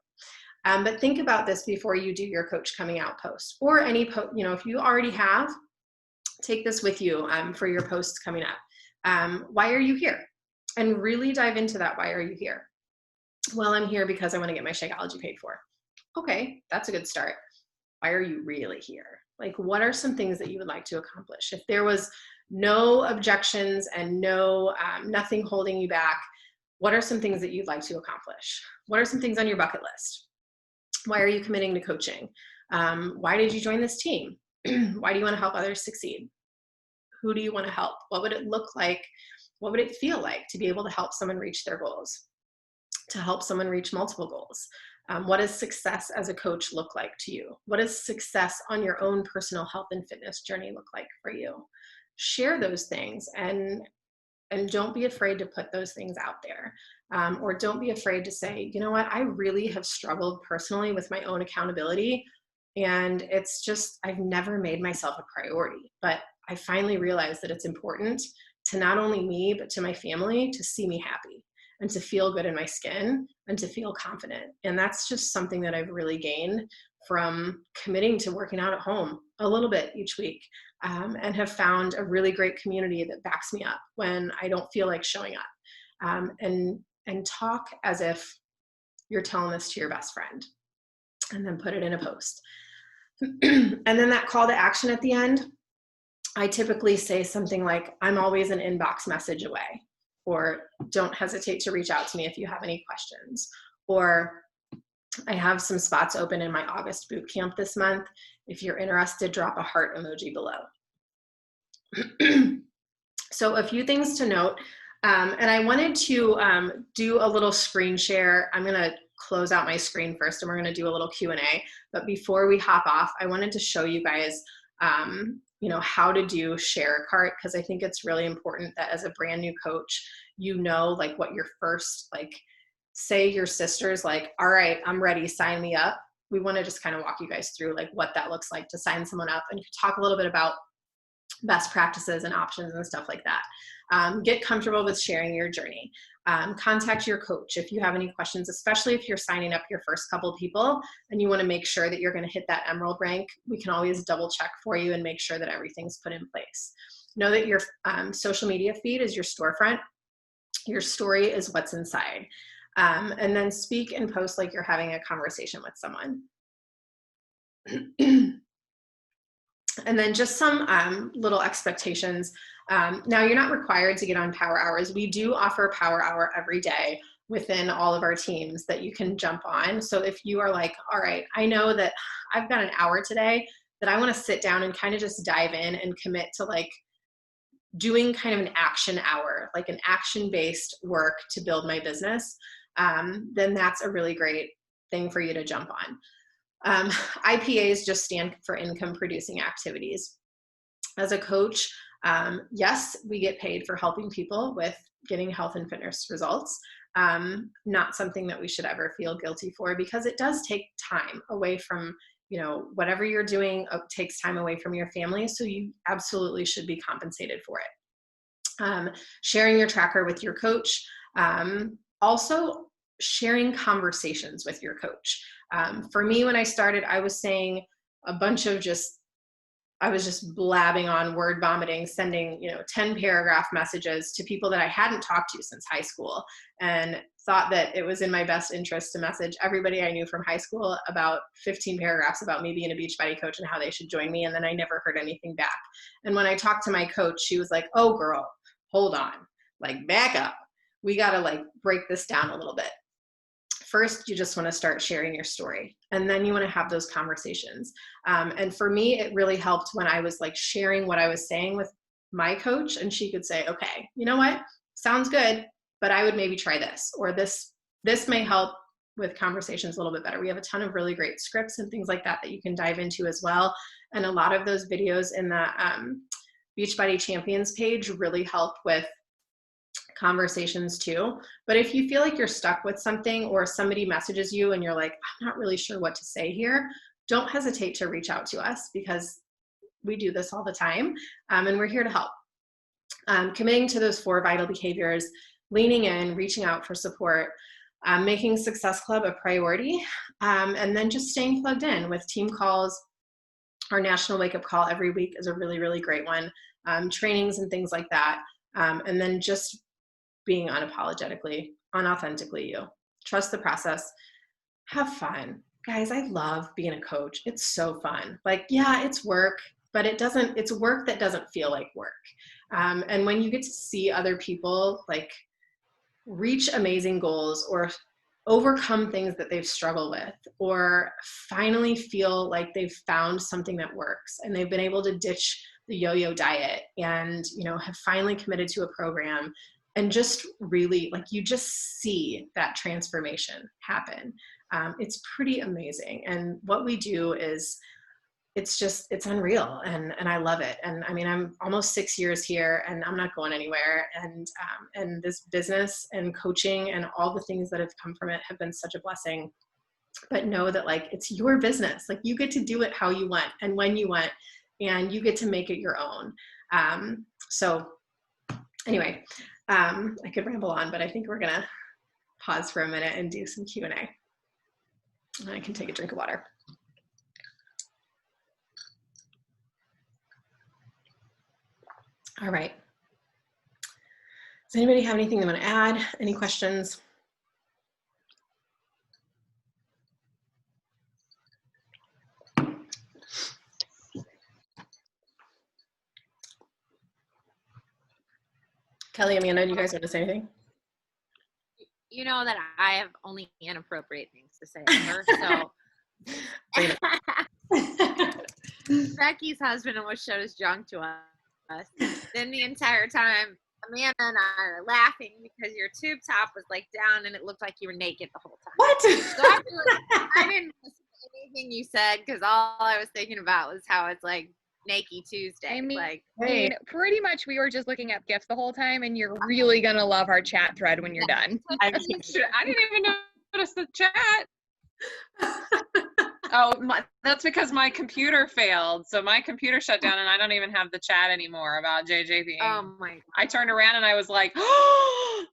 But think about this before you do your Coach Coming Out post, or any post. If you already have, take this with you for your posts coming up. Why are you here? And really dive into that. Why are you here? Well, I'm here because I want to get my Shakeology paid for. Okay, that's a good start. Why are you really here? Like, what are some things that you would like to accomplish? If there was no objections and nothing holding you back, what are some things that you'd like to accomplish? What are some things on your bucket list? Why are you committing to coaching? Why did you join this team? Why do you want to help others succeed? Who do you want to help? What would it look like? What would it feel like to be able to help someone reach their goals? To help someone reach multiple goals? What does success as a coach look like to you? What does success on your own personal health and fitness journey look like for you? Share those things and don't be afraid to put those things out there. Or don't be afraid to say, you know what, I really have struggled personally with my own accountability. And it's just, I've never made myself a priority. But I finally realized that it's important to not only me, but to my family to see me happy and to feel good in my skin and to feel confident. And that's just something that I've really gained from committing to working out at home a little bit each week, and have found a really great community that backs me up when I don't feel like showing up. and talk as if you're telling this to your best friend, and then put it in a post. And then that call to action at the end, I typically say something like, I'm always an inbox message away, or don't hesitate to reach out to me if you have any questions, or I have some spots open in my August boot camp this month. If you're interested, drop a heart emoji below. So a few things to note, and I wanted to do a little screen share. I'm going to close out my screen first, and we're going to do a little Q&A. But before we hop off, I wanted to show you guys you know, how to do share a cart, because I think it's really important that as a brand new coach, you know, like what your first, like, say your sister's like, all right, I'm ready, sign me up. We want to just kind of walk you guys through like what that looks like to sign someone up, and talk a little bit about best practices and options and stuff like that. Get comfortable with sharing your journey. Contact your coach if you have any questions, especially if you're signing up your first couple people and you want to make sure that you're going to hit that emerald rank. We can always double check for you and make sure that everything's put in place. Know that your social media feed is your storefront. Your story is what's inside. And then speak and post like you're having a conversation with someone. And then just some little expectations. Now, you're not required to get on Power Hours. We do offer Power Hour every day within all of our teams that you can jump on. So if you are like, all right, I know that I've got an hour today that I want to sit down and kind of just dive in and commit to like doing kind of an action hour, like an action-based work to build my business, then that's a really great thing for you to jump on. IPAs just stand for income producing activities. As a coach, yes, we get paid for helping people with getting health and fitness results. Not something that we should ever feel guilty for, because it does take time away from, you know, whatever you're doing takes time away from your family. So you absolutely should be compensated for it. Sharing your tracker with your coach. Also sharing conversations with your coach. For me, when I started, I was saying a bunch of I was just blabbing on, word vomiting, sending, you know, 10 paragraph messages to people that I hadn't talked to since high school, and thought that it was in my best interest to message everybody I knew from high school about 15 paragraphs about me being a Beachbody coach and how they should join me. And then I never heard anything back. And when I talked to my coach, she was like, oh girl, hold on, like back up. We got to like break this down a little bit. First, you just want to start sharing your story, and then you want to have those conversations. And for me, it really helped when I was like sharing what I was saying with my coach, and she could say, okay, you know what, sounds good, but I would maybe try this, or this may help with conversations a little bit better. We have a ton of really great scripts and things like that that you can dive into as well. And a lot of those videos in the Beachbody Champions page really help with conversations too. But if you feel like you're stuck with something, or somebody messages you and you're like, I'm not really sure what to say here, don't hesitate to reach out to us, because we do this all the time, and we're here to help. Committing to those 4 vital behaviors, leaning in, reaching out for support, making Success Club a priority, and then just staying plugged in with team calls. Our national wake up call every week is a really, really great one. Trainings and things like that. And then just being unapologetically, unauthentically you. Trust the process. Have fun. Guys, I love being a coach. It's so fun. Like, yeah, it's work, but it's work that doesn't feel like work. And when you get to see other people like reach amazing goals, or overcome things that they've struggled with, or finally feel like they've found something that works, and they've been able to ditch the yo-yo diet, and, you know, have finally committed to a program, and just really like, you just see that transformation happen. It's pretty amazing. And what we do is, it's unreal, and I love it. And I mean, I'm almost 6 years here, and I'm not going anywhere. And this business and coaching and all the things that have come from it have been such a blessing. But know that like, it's your business. Like, you get to do it how you want and when you want, and you get to make it your own. So anyway, I could ramble on, but I think we're gonna pause for a minute and do some Q&A. I can take a drink of water. All right. Does anybody have anything they want to add? Any questions? Kelly, Amanda, do you guys want to say anything? You know that I have only inappropriate things to say ever, so Becky's husband almost showed his junk to us. Then the entire time, Amanda and I are laughing because your tube top was like down and it looked like you were naked the whole time. What? So I didn't listen to anything you said because all I was thinking about was how it's like Naked Tuesday. I mean, like, pretty much we were just looking up gifts the whole time, and you're really gonna love our chat thread when you're done. I didn't even notice the chat. Oh, that's because my computer failed. So my computer shut down and I don't even have the chat anymore about JJ being. oh my God. I turned around and I was like, oh!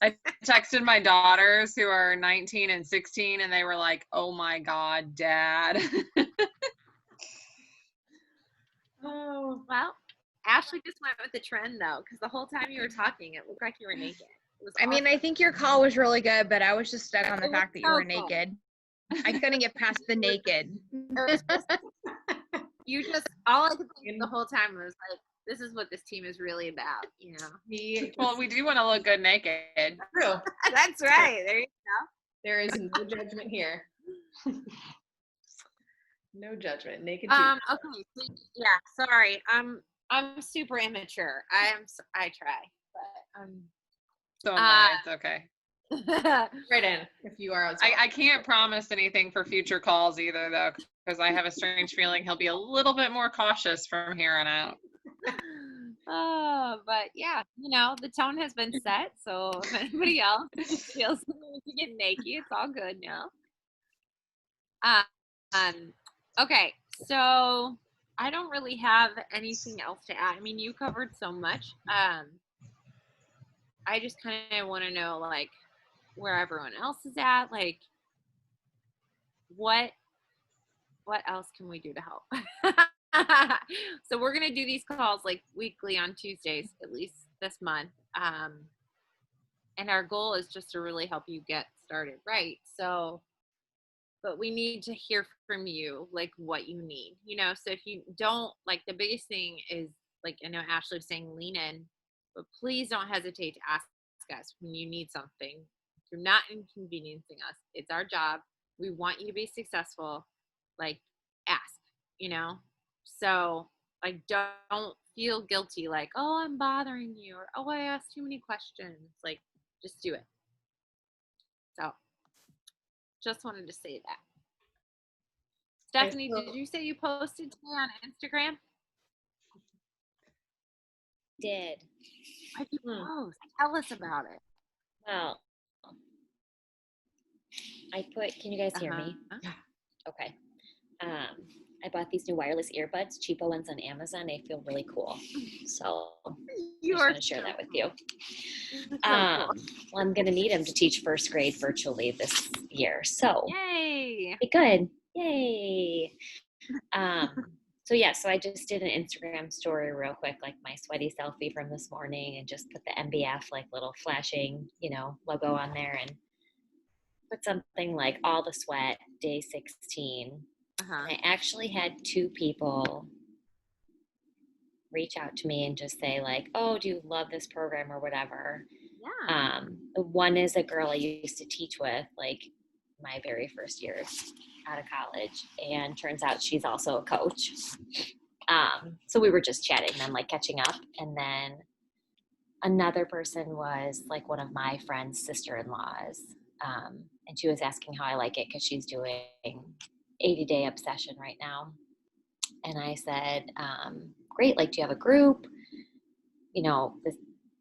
I texted my daughters who are 19 and 16 and they were like, oh my God, Dad. Oh, well, Ashley just went with the trend though, because the whole time you were talking, it looked like you were naked. It was I mean, I think your call was really good, but I was just stuck on the It was fact that you were so fun. naked. I couldn't get past the naked. You just, all I could think the whole time was like, this is what this team is really about, you know? Well, we do want to look good naked. True. That's right. There you go. There is no judgment here. No judgment. Naked Okay. So, yeah. Sorry. I'm super immature. I try, but So am I. It's okay. right in if you are. I can't promise anything for future calls either, though, because I have a strange feeling he'll be a little bit more cautious from here on out. Oh, but yeah, you know, the tone has been set. So if anybody else feels the need to get naked, it's all good now. Okay, so I don't really have anything else to add. I mean, you covered so much. I just kind of want to know, like, where everyone else is at. Like, what else can we do to help? So we're gonna do these calls like weekly on Tuesdays, at least this month. And our goal is just to really help you get started right. So, but we need to hear from you, like what you need, you know. So if you don't, like, the biggest thing is, like, I know Ashley was saying, lean in, but please don't hesitate to ask us when you need something. You're not inconveniencing us. It's our job. We want you to be successful. Like, ask, you know. So, like, don't feel guilty, like, oh, I'm bothering you, or oh, I asked too many questions. Like, just do it. So, just wanted to say that. Stephanie, did you say you posted today on Instagram? Did. Why'd you post? Tell us about it. Well, I put, can you guys hear me? Yeah. Okay. I bought these new wireless earbuds, cheapo ones on Amazon. They feel really cool. So I'm just going to share that with you. Well, I'm going to need them to teach first grade virtually this year. So Yay! Good. Yay. So yeah, so I just did an Instagram story real quick, like my sweaty selfie from this morning, and just put the MBF, like, little flashing, you know, logo on there, and put something like all the sweat, day 16. I actually had 2 people reach out to me and just say, like, oh, do you love this program or whatever? Yeah. One is a girl I used to teach with, like, my very first year out of college, and turns out she's also a coach. So we were just chatting and then, like, catching up. And then another person was, like, one of my friend's sister-in-laws. And she was asking how I like it because she's doing 80-day obsession right now. And I said, great, like, do you have a group? You know,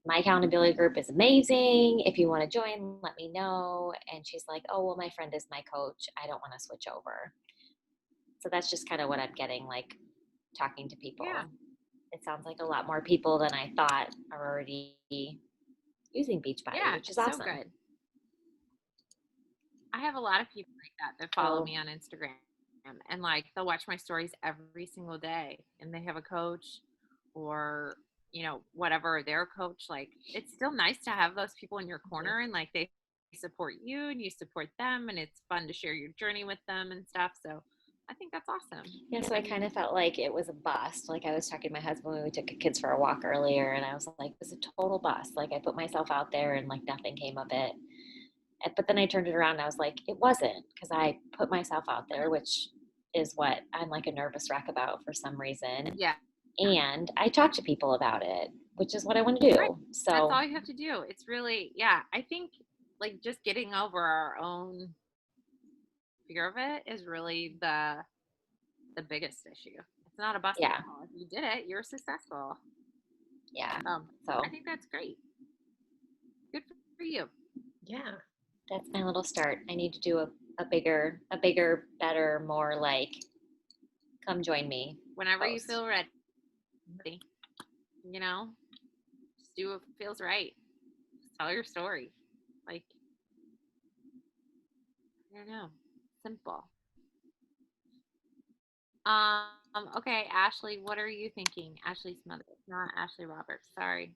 my accountability group is amazing. If you want to join, let me know. And she's like, oh, well, my friend is my coach. I don't want to switch over. So that's just kind of what I'm getting, like, talking to people. Yeah. It sounds like a lot more people than I thought are already using Beachbody, which is awesome. So good. I have a lot of people like that follow me on Instagram, and, like, they'll watch my stories every single day, and they have a coach, or whatever, their coach, like it's still nice to have those people in your corner and like they support you and you support them and it's fun to share your journey with them and stuff. So I think that's awesome. Yeah, so I kind of felt like it was a bust. Like I was talking to my husband when we took the kids for a walk earlier, and I was like, it was a total bust. Like I put myself out there and like nothing came of it. But then I turned it around and I was like, it wasn't, because I put myself out there, which is what I'm like a nervous wreck about for some reason. Yeah. And I talk to people about it, which is what I want to do. Right. So that's all you have to do. It's really, I think like just getting over our own fear of it is really the biggest issue. It's not a bust at all. If you did it, you're successful. Yeah. So I think that's great. Good for you. Yeah. That's my little start. I need to do a bigger, better, more like, come join me. Whenever you feel ready, just do what feels right. Just tell your story. Like, I don't know, simple. Okay, Ashley, what are you thinking? Ashley's mother, not Ashley Roberts. Sorry.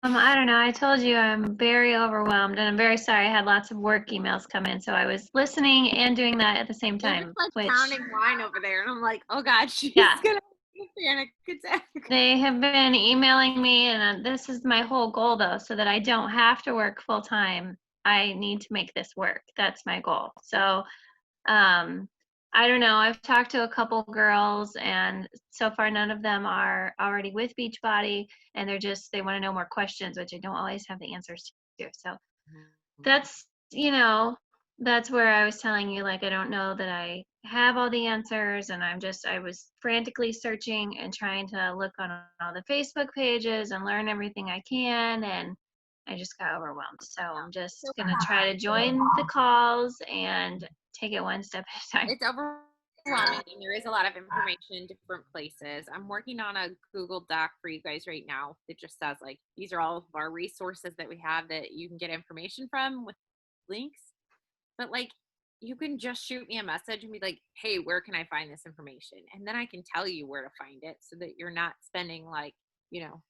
I don't know. I told you I'm very overwhelmed, and I'm very sorry. I had lots of work emails come in, so I was listening and doing that at the same time. They're just like pounding wine over there, and I'm like, oh God, she's gonna panic attack. They have been emailing me, and this is my whole goal, though, so that I don't have to work full time. I need to make this work. That's my goal. So, I don't know. I've talked to a couple girls, and so far none of them are already with Beachbody, and they want to know more questions, which I don't always have the answers to. So that's, that's where I was telling you, like, I don't know that I have all the answers, and I was frantically searching and trying to look on all the Facebook pages and learn everything I can, and I just got overwhelmed. So I'm just going to try to join the calls and take it one step at a time. It's overwhelming, and there is a lot of information in different places. I'm working on a Google Doc for you guys right now that just says, like, these are all of our resources that we have that you can get information from with links. But, like, you can just shoot me a message and be like, hey, where can I find this information? And then I can tell you where to find it so that you're not spending, like,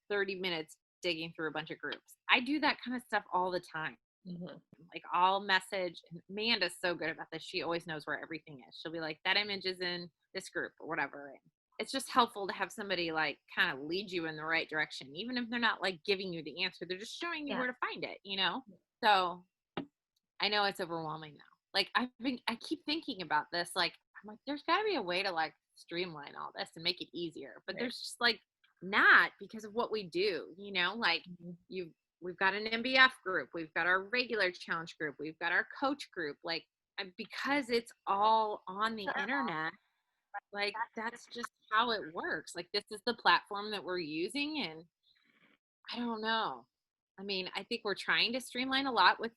30 minutes digging through a bunch of groups. I do that kind of stuff all the time. Mm-hmm. Like, I'll message, and Amanda's so good about this. She always knows where everything is. She'll be like, that image is in this group or whatever. And it's just helpful to have somebody like kind of lead you in the right direction, even if they're not like giving you the answer. They're just showing you where to find it, So I know it's overwhelming now. Like, I keep thinking about this. Like, I'm like, there's got to be a way to like streamline all this and make it easier. But there's just like not, because of what we do. Like we've got an MBF group, we've got our regular challenge group, we've got our coach group. Like, because it's all on the internet, like that's just how it works. Like, this is the platform that we're using, and I don't know. I mean, I think we're trying to streamline a lot with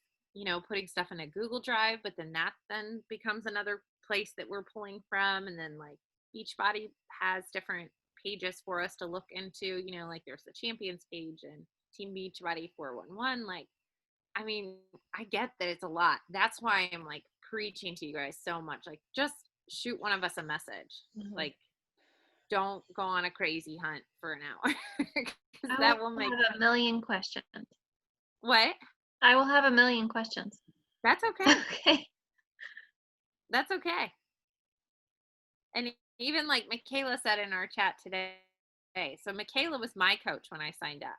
putting stuff in a Google Drive, but then that then becomes another place that we're pulling from. And then like Beachbody has different pages for us to look into, like there's the champions page and Team Beachbody 411. Like, I mean, I get that it's a lot. That's why I'm like preaching to you guys so much. Like, just shoot one of us a message. Mm-hmm. Like, don't go on a crazy hunt for an hour. That will make a million questions. What? I will have a million questions. That's okay. Okay. That's okay. And even like Michaela said in our chat today, so Michaela was my coach when I signed up.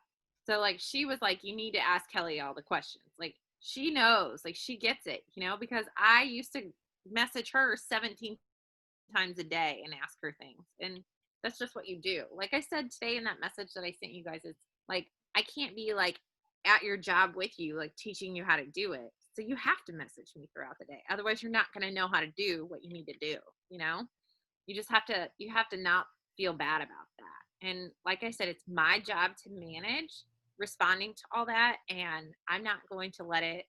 So like, she was like, you need to ask Kelly all the questions. Like, she knows, like she gets it, because I used to message her 17 times a day and ask her things. And that's just what you do. Like I said today in that message that I sent you guys, it's like, I can't be like at your job with you, like teaching you how to do it. So you have to message me throughout the day. Otherwise you're not going to know how to do what you need to do. You just have to not feel bad about that. And like I said, it's my job to manage responding to all that. And I'm not going to let it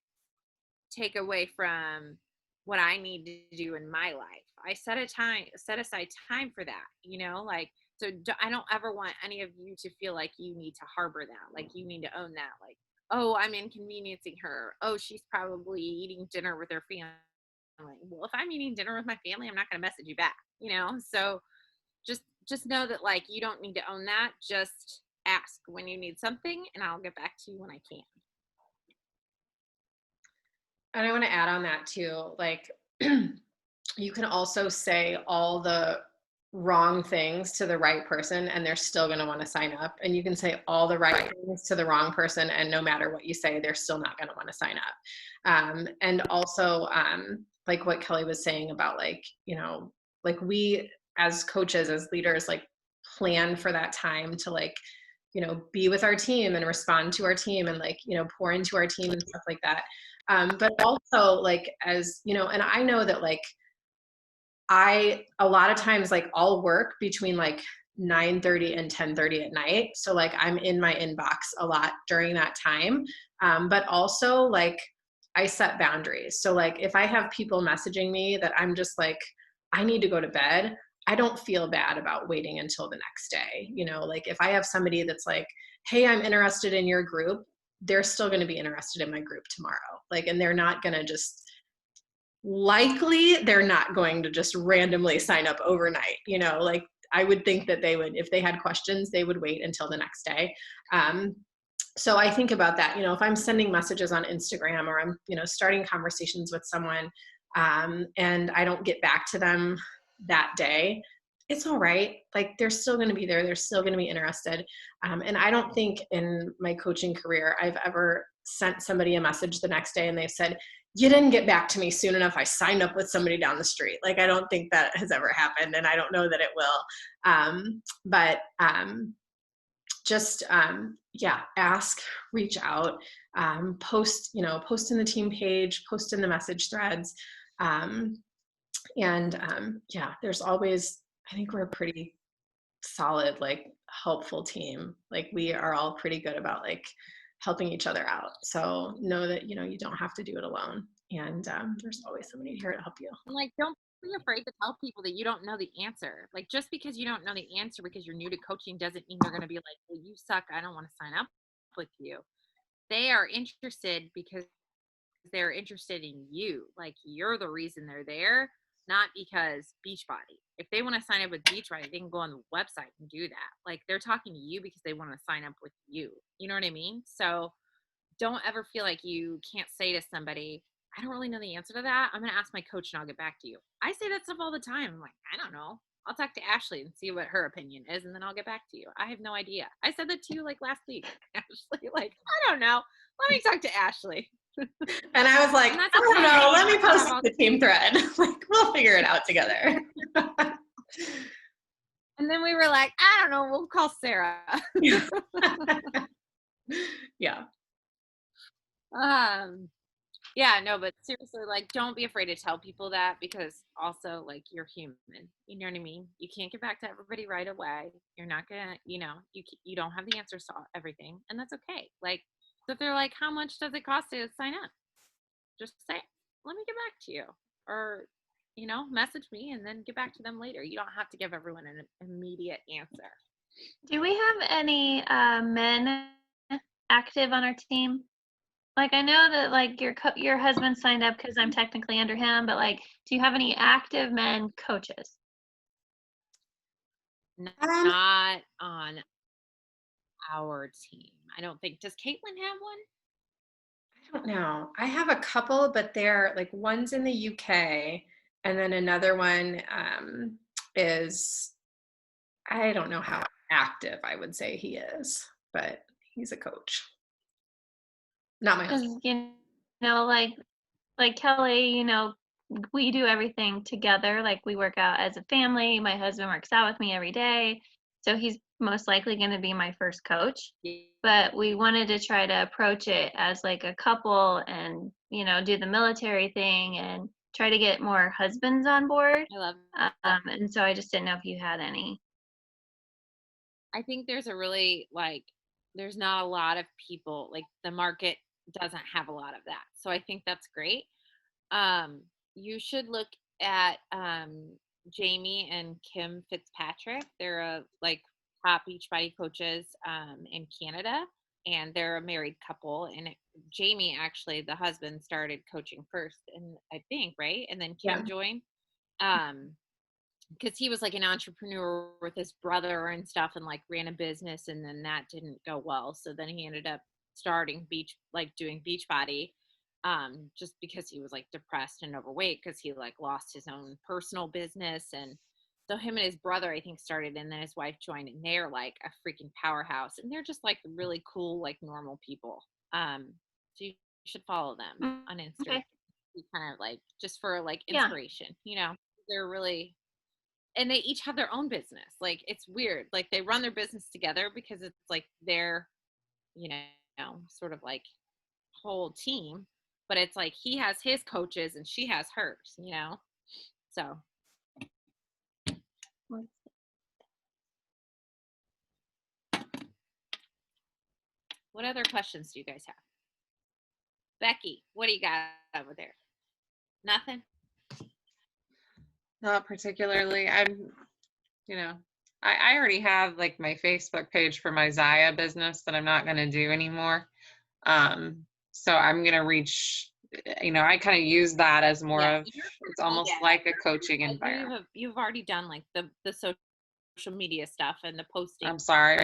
take away from what I need to do in my life. I set aside time for that, like, so I don't ever want any of you to feel like you need to harbor that. Like, you need to own that. Like, oh, I'm inconveniencing her. Oh, she's probably eating dinner with her family. Well, if I'm eating dinner with my family, I'm not going to message you back, So just just know that like you don't need to own that. Just ask when you need something, and I'll get back to you when I can. And I want to add on that too, like you can also say all the wrong things to the right person and they're still going to want to sign up. And you can say all the right things to the wrong person, and no matter what you say, they're still not going to want to sign up. And also, like what Kelly was saying about like, you know, like we as coaches, as leaders, like plan for that time to like, you know, be with our team and respond to our team and like, you know, pour into our team and stuff like that. But also like, as you know, and I know that like, a lot of times like I'll work between like 9:30 and 10:30 at night. So like I'm in my inbox a lot during that time. But also like I set boundaries. So like if I have people messaging me that I'm just like, I need to go to bed, I don't feel bad about waiting until the next day. You know, like if I have somebody that's like, hey, I'm interested in your group, they're still going to be interested in my group tomorrow. Like, and they're not going to just, likely they're not going to just randomly sign up overnight. You know, like I would think that they would, if they had questions, they would wait until the next day. So I think about that, you know, if I'm sending messages on Instagram or I'm, you know, starting conversations with someone and I don't get back to them that day, it's all right. Like they're still going to be there. They're still going to be interested. And I don't think in my coaching career, I've ever sent somebody a message the next day and they said, you didn't get back to me soon enough. I signed up with somebody down the street. Like, I don't think that has ever happened, and I don't know that it will. But just, yeah, ask, reach out, post, you know, post in the team page, post in the message threads. Yeah, there's always, I think we're a pretty solid, like helpful team. Like we are all pretty good about like helping each other out. So know that, you know, you don't have to do it alone. And there's always somebody here to help you. And like, don't be afraid to tell people that you don't know the answer. Like, just because you don't know the answer because you're new to coaching doesn't mean they're going to be like, well, you suck, I don't want to sign up with you. They are interested because they're interested in you. Like, you're the reason they're there, not because Beachbody. If they want to sign up with Beachbody, they can go on the website and do that. Like, they're talking to you because they want to sign up with you. You know what I mean? So don't ever feel like you can't say to somebody, I don't really know the answer to that. I'm going to ask my coach and I'll get back to you. I say that stuff all the time. I'm like, I don't know. I'll talk to Ashley and see what her opinion is, and then I'll get back to you. I have no idea. I said that to you like last week, Ashley. Like, I don't know. Let me talk to Ashley. And I was like, I don't know. Let me post the team thread. Like, we'll figure it out together. And then we were like, I don't know. We'll call Sarah. Yeah. Yeah, no, but seriously, like, don't be afraid to tell people that, because also, like, you're human. You know what I mean? You can't get back to everybody right away. You're not gonna, you know, you don't have the answers to everything, and that's okay. Like, so if they're like, how much does it cost to sign up? Just say, let me get back to you, or, you know, message me and then get back to them later. You don't have to give everyone an immediate answer. Do we have any men active on our team? Like, I know that like your husband signed up because I'm technically under him, but like, do you have any active men coaches? Not on our team, I don't think. Does Caitlin have one? I don't know. I have a couple, but they're like, one's in the UK, and then another one is, I don't know how active I would say he is, but he's a coach. Not my husband. You know, like Kelly, you know, we do everything together. Like, we work out as a family. My husband works out with me every day, so he's most likely going to be my first coach. But we wanted to try to approach it as like a couple, and, you know, do the military thing and try to get more husbands on board. I love and so I just didn't know if you had any. I think there's a really, like, there's not a lot of people, like, the market doesn't have a lot of that. So I think that's great. You should look at Jamie and Kim Fitzpatrick. They're like top Beachbody coaches in Canada, and they're a married couple. And Jamie, actually, the husband, started coaching first, and I think, right, and then Kim joined. because he was like an entrepreneur with his brother and stuff, and like ran a business, and then that didn't go well. So then he ended up starting doing Beachbody, just because he was like depressed and overweight because he like lost his own personal business. And so him and his brother, I think, started, and then his wife joined, and they're like a freaking powerhouse, and they're just like really cool, like normal people. So you should follow them on Instagram. Okay. Kind of like just for like Yeah. inspiration, they're really, and they each have their own business. Like it's weird. Like they run their business together because it's like their, sort of like whole team, but it's like he has his coaches and she has hers, so. What other questions do you guys have? Becky, what do you got over there? Nothing? Not particularly. I already have like my Facebook page for my Zaya business that I'm not going to do anymore. So I'm going to reach, I kind of use that as more of, it's almost like a coaching environment. You've already done like the social media stuff and the posting. I'm sorry.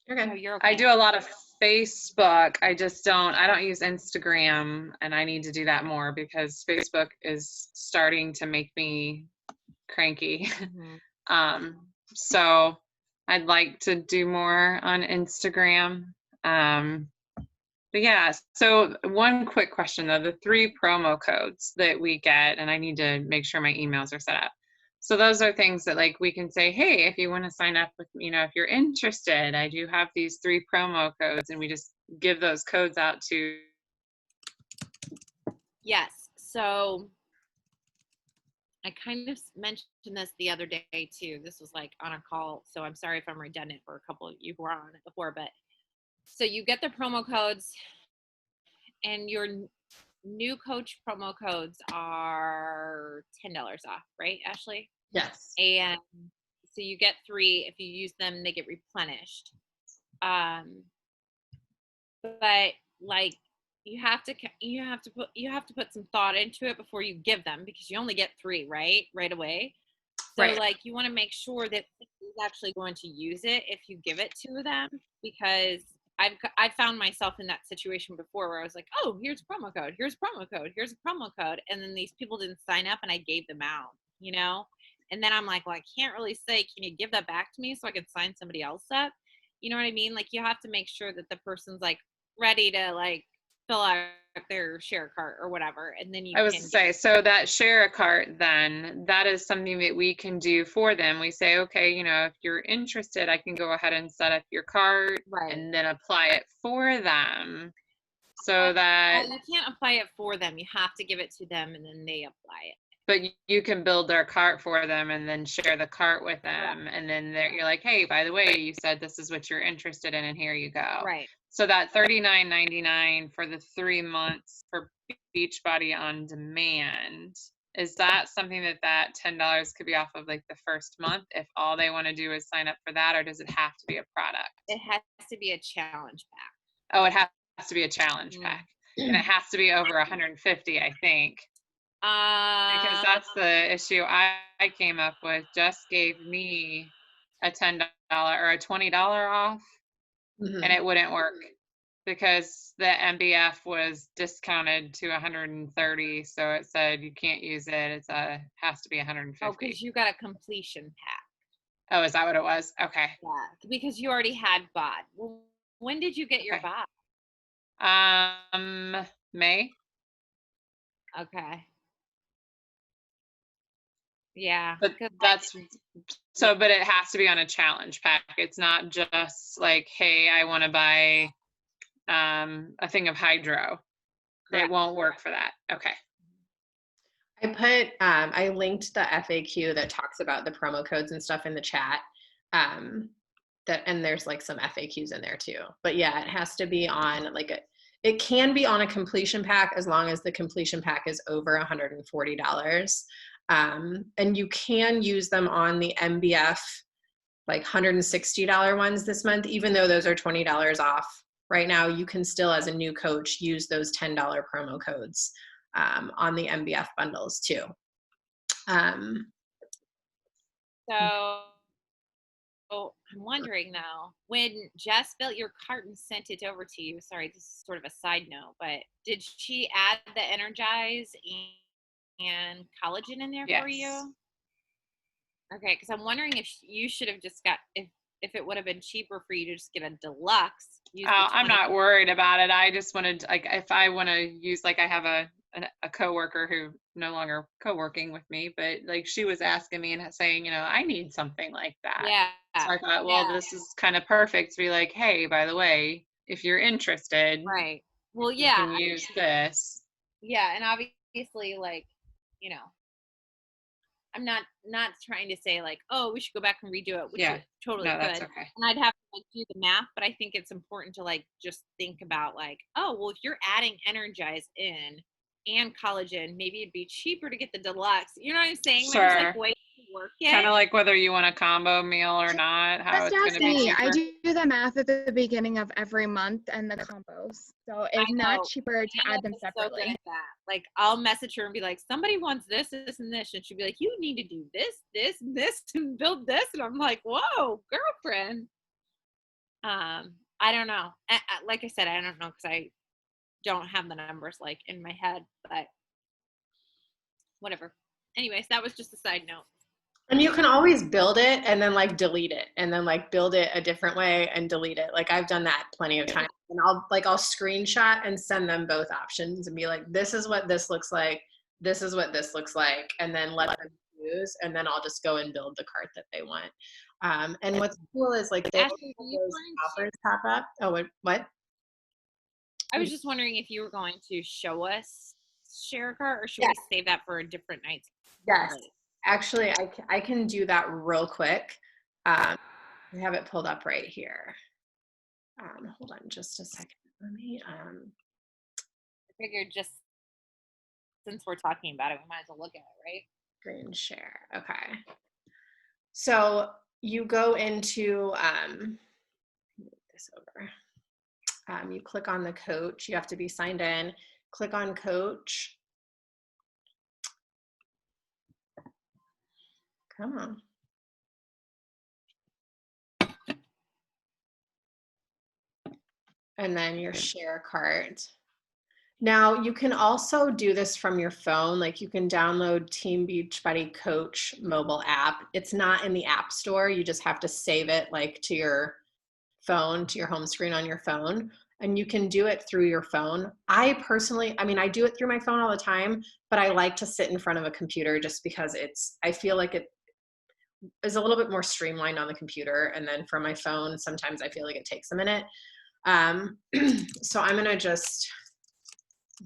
No, you're okay. I do a lot of Facebook. I don't use Instagram, and I need to do that more because Facebook is starting to make me cranky. Mm-hmm. So I'd like to do more on Instagram. But yeah, so one quick question though, the 3 promo codes that we get, and I need to make sure my emails are set up. So those are things that like we can say, hey, if you want to sign up with, if you're interested, I do have these 3 promo codes, and we just give those codes out to. Yes. So I kind of mentioned this the other day too. This was like on a call, so I'm sorry if I'm redundant for a couple of you who were on it before, but so you get the promo codes, and your new coach promo codes are $10 off, right, Ashley? Yes. And so you get 3. If you use them, they get replenished. But like you have to put some thought into it before you give them, because you only get 3 right away. So Right. like you want to make sure that he's actually going to use it if you give it to them, because I've found myself in that situation before where I was like, oh, here's a promo code, here's a promo code, here's a promo code, and then these people didn't sign up and I gave them out, and then I'm like, well, I can't really say, can you give that back to me so I can sign somebody else up? You know what I mean? Like you have to make sure that the person's like ready to like fill out their share cart or whatever, and then I was to say, so that share a cart, then that is something that we can do for them. We say, okay, if you're interested, I can go ahead and set up your cart, right, and then apply it for them, so that. Well, you can't apply it for them. You have to give it to them, and then they apply it. But you can build their cart for them and then share the cart with them, and then you're like, hey, by the way, you said this is what you're interested in, and here you go. Right. So that $39.99 for the 3 months for Beachbody on Demand, is that something that $10 could be off of like the first month if all they want to do is sign up for that, or does it have to be a product? It has to be a challenge pack. Oh, it has to be a challenge pack, and it has to be over 150, I think. Because that's the issue I came up with. Just gave me a $10 or a $20 off, Mm-hmm. and it wouldn't work because the MBF was discounted to 130, so it said you can't use it. Has to be 150. Oh, because you got a completion pack. Oh, is that what it was? Okay. Yeah, because you already had bod. Well, when did you get your bod? May. Okay. Yeah. But but it has to be on a challenge pack. It's not just like, hey, I want to buy a thing of hydro. Correct. It won't work for that. Okay. I linked the FAQ that talks about the promo codes and stuff in the chat. And there's like some FAQs in there too. But yeah, it has to be on it can be on a completion pack as long as the completion pack is over $140. And you can use them on the MBF, like $160 ones this month, even though those are $20 off. Right now, you can still, as a new coach, use those $10 promo codes on the MBF bundles too. So I'm wondering though, when Jess built your cart and sent it over to you, sorry, this is sort of a side note, but did she add the Energize and collagen in there for Yes. you? Okay, because I'm wondering if you should have just got, if it would have been cheaper for you to just get a deluxe. Use the I'm 20 not worried about it. I just wanted, like, if I want to use, like, I have a coworker who no longer co-working with me, but like she was asking me and saying, you know, I need something like that. Yeah. So I thought, well, yeah. this is kind of perfect to be like, hey, by the way, if you're interested, Right. Well, you yeah. can use this. Yeah, and obviously, like, you know, I'm not trying to say like, oh, we should go back and redo it, which Yeah. we totally No, could. that's okay. And I'd have to like do the math, but I think it's important to like just think about like, oh, well, if you're adding Energize in and collagen, maybe it'd be cheaper to get the deluxe. You know what I'm saying? There's like Sure. ways to work it. Kind of like whether you want a combo meal or not, how Just it's going ask to be me. cheaper. I do the math at the beginning of every month and the combos. So it's know. not cheaper to Anna add them is so good separately. at that. Like I'll message her and be like, somebody wants this, this, and this, and she'll be like, you need to do this, this, and this to build this, and I'm like, whoa, girlfriend. I don't know. Like I said, I don't know because I don't have the numbers like in my head, but whatever. Anyways, that was just a side note. And you can always build it and then like delete it and then like build it a different way and delete it. Like I've done that plenty of times. And I'll screenshot and send them both options and be like, this is what this looks like. This is what this looks like. And then let them choose. And then I'll just go and build the cart that they want. And what's cool is like they Ashley, those offers pop up. Oh, what? I was just wondering if you were going to show us share a cart or should we save that for a different night? Yes. Actually, I can do that real quick. I have it pulled up right here. Hold on just a second. Let me, I figured just since we're talking about it, we might as well look at it, right? Screen share. Okay. So you go into, move this over. You click on the coach. You have to be signed in. Click on coach. Come on. And then your share cart. Now you can also do this from your phone. Like you can download Team Beachbody Coach mobile app. It's not in the app store. You just have to save it like to your phone, to your home screen on your phone. And you can do it through your phone. I personally, I mean, I do it through my phone all the time, but I like to sit in front of a computer just because I feel like it is a little bit more streamlined on the computer. And then from my phone, sometimes I feel like it takes a minute. So I'm gonna just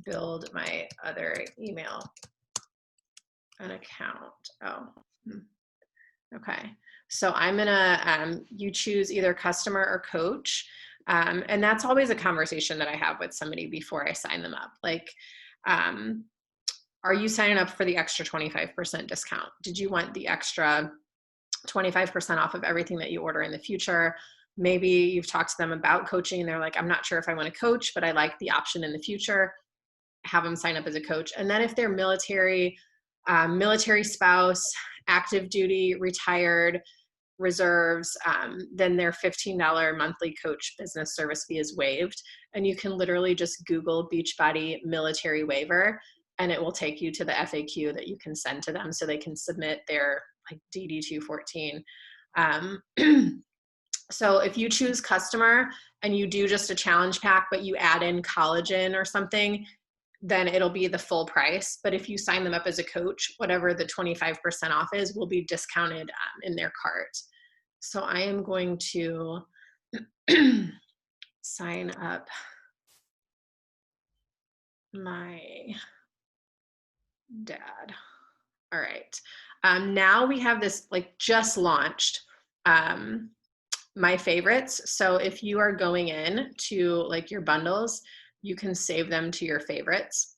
build my other email, an account. Oh, okay. So I'm gonna, you choose either customer or coach. And that's always a conversation that I have with somebody before I sign them up. Like, are you signing up for the extra 25% discount? Did you want the extra 25% off of everything that you order in the future? Maybe you've talked to them about coaching and they're like, I'm not sure if I want to coach, but I like the option in the future. Have them sign up as a coach. And then if they're military, military spouse, active duty, retired, reserves, then their $15 monthly coach business service fee is waived. And you can literally just Google Beachbody military waiver and it will take you to the FAQ that you can send to them so they can submit their like DD 214. So if you choose customer and you do just a challenge pack, but you add in collagen or something, then it'll be the full price. But if you sign them up as a coach, whatever the 25% off is will be discounted in their cart. So I am going to sign up my dad. All right. Now we have this like just launched my favorites. So if you are going in to like your bundles, you can save them to your favorites.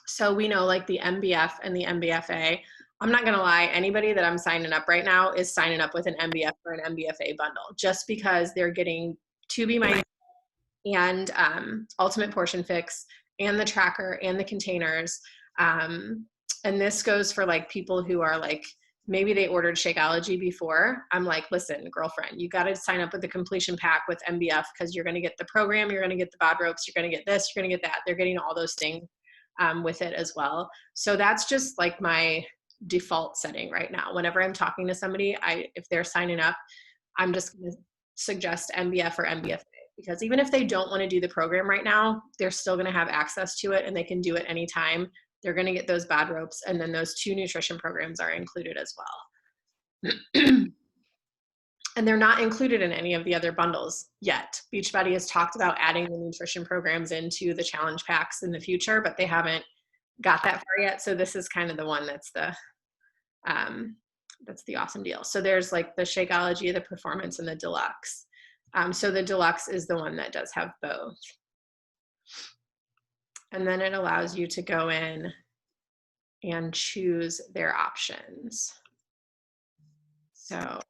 So we know like the MBF and the MBFA. I'm not gonna lie, anybody that I'm signing up right now is signing up with an MBF or an MBFA bundle just because they're getting To Be Mindful and Ultimate Portion Fix and the tracker and the containers. And and this goes for like people who are like, maybe they ordered Shakeology before. I'm like, listen, girlfriend, you got to sign up with the completion pack with MBF because you're going to get the program, you're going to get the bod ropes, you're going to get this, you're going to get that. They're getting all those things with it as well. So that's just like my default setting right now. Whenever I'm talking to somebody, if they're signing up, I'm just going to suggest MBF or MBFA, because even if they don't want to do the program right now, they're still going to have access to it and they can do it anytime. They're going to get those bod ropes, and then those 2 nutrition programs are included as well. And they're not included in any of the other bundles yet. Beachbody has talked about adding the nutrition programs into the challenge packs in the future, but they haven't got that far yet. So this is kind of the one that's the awesome deal. So there's like the Shakeology, the Performance, and the Deluxe. So the Deluxe is the one that does have both. And then it allows you to go in and choose their options. So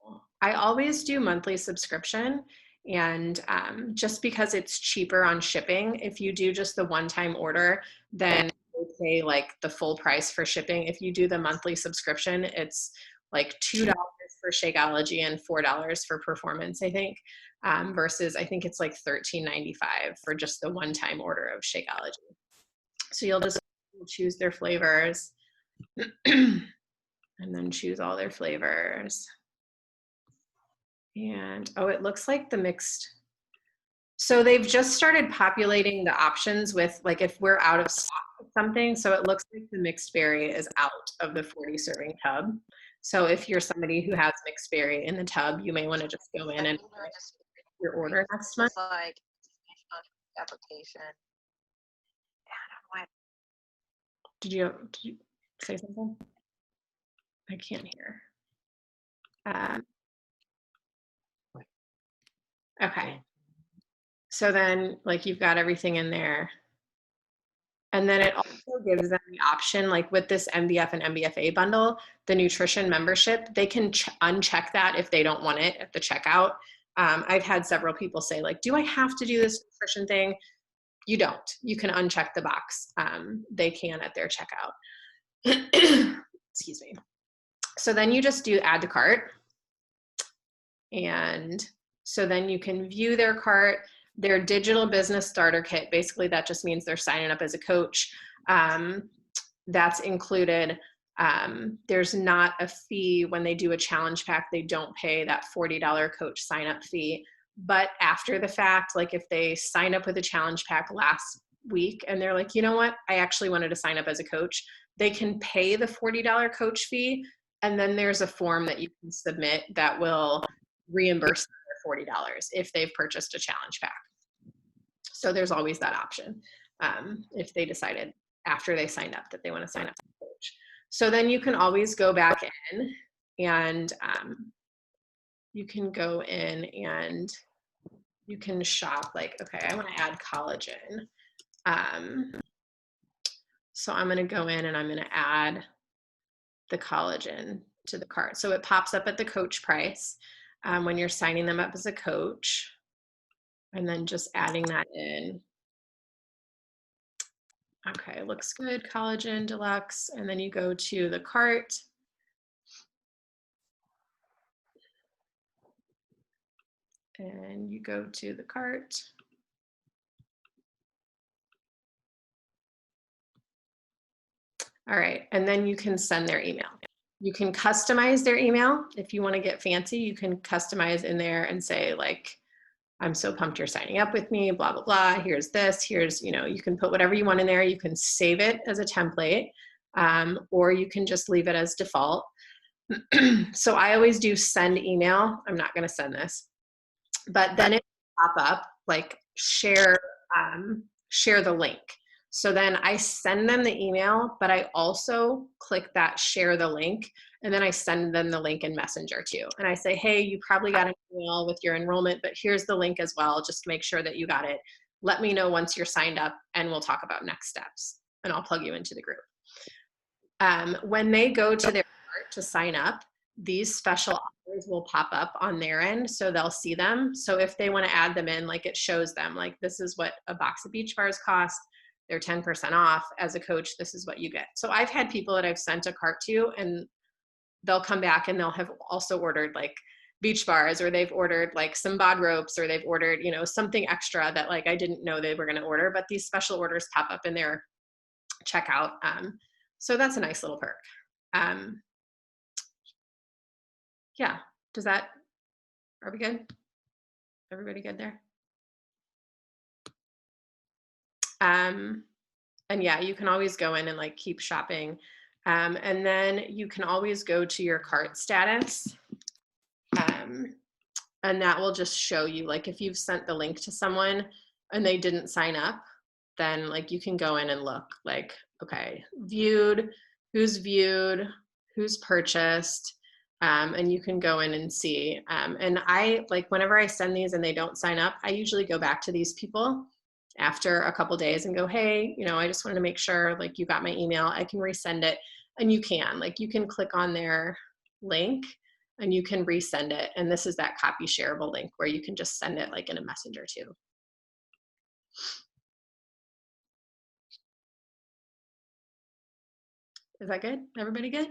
I always do monthly subscription, and just because it's cheaper on shipping. If you do just the one-time order, then they pay like the full price for shipping. If you do the monthly subscription, it's like $2 for Shakeology and $4 for Performance, I think, versus I think it's like $13.95 for just the one-time order of Shakeology. So you'll just choose their flavors and then choose all their flavors. And oh, it looks like the mixed. So they've just started populating the options with like if we're out of stock of something. So it looks like the mixed berry is out of the 40 serving tub. So if you're somebody who has mixed berry in the tub, you may want to just go in and your order next month. Like application. Did you say something? I can't hear. Okay. So then like you've got everything in there. And then it also gives them the option, like with this MBF and MBFA bundle, the nutrition membership, they can uncheck that if they don't want it at the checkout. I've had several people say like, do I have to do this nutrition thing? You don't. You can uncheck the box. They can at their checkout. Excuse me. So then you just do add to cart. And so then you can view their cart, their digital business starter kit. Basically, that just means they're signing up as a coach. That's included. There's not a fee when they do a challenge pack. They don't pay that $40 coach sign up fee. But after the fact, like if they sign up with a challenge pack last week and they're like, you know what, I actually wanted to sign up as a coach, they can pay the $40 coach fee. And then there's a form that you can submit that will reimburse them their $40 if they've purchased a challenge pack. So there's always that option if they decided after they signed up that they want to sign up as a coach. So then you can always go back in and you can go in and you can shop like, okay, I want to add collagen. So I'm going to go in and I'm going to add the collagen to the cart. So it pops up at the coach price when you're signing them up as a coach, and then just adding that in. Okay, looks good, collagen deluxe, and then you go to the cart. And you go to the cart. All right, and then you can send their email. You can customize their email. If you want to get fancy, you can customize in there and say like, I'm so pumped you're signing up with me, blah, blah, blah. Here's this, here's, you know, you can put whatever you want in there. You can save it as a template, or you can just leave it as default. So I always do send email. I'm not going to send this, but then it will pop up like share the link. So then I send them the email, but I also click that share the link, and then I send them the link in Messenger too. And I say, hey, you probably got an email with your enrollment, but here's the link as well, just to make sure that you got it. Let me know once you're signed up and we'll talk about next steps, and I'll plug you into the group. When they go to their cart to sign up, these special offers will pop up on their end, so they'll see them. So if they want to add them in, like it shows them like this is what a box of Beach Bars cost. they're 10% off. As a coach, this is what you get. So I've had people that I've sent a cart to, and they'll come back and they'll have also ordered like beach bars, or they've ordered like some bod ropes, or they've ordered, you know, something extra that like I didn't know they were going to order, but these special orders pop up in their checkout. So that's a nice little perk. Yeah, are we good? Everybody good there? And yeah, you can always go in and like keep shopping. And then you can always go to your cart status. And that will just show you, like, if you've sent the link to someone and they didn't sign up, then like you can go in and look like, okay, viewed, who's purchased, and you can go in and see. And I, like, whenever I send these and they don't sign up, I usually go back to these people after a couple days and go, hey, you know, I just wanted to make sure like you got my email. I can resend it. And you can click on their link and you can resend it. And this is that copy shareable link where you can just send it like in a messenger too. Is that good? Everybody good?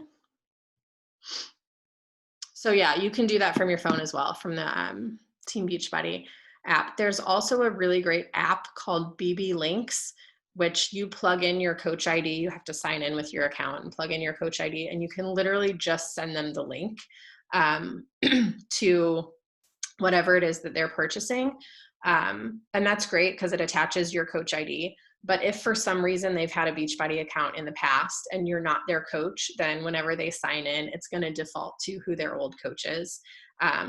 So yeah, you can do that from your phone as well, from the Team Beachbody app. There's also a really great app called BB Links, which you plug in your coach ID. You have to sign in with your account and plug in your coach ID, and you can literally just send them the link to whatever it is that they're purchasing. And that's great because it attaches your coach ID. But if for some reason they've had a Beachbody account in the past and you're not their coach, then whenever they sign in, it's going to default to who their old coach is.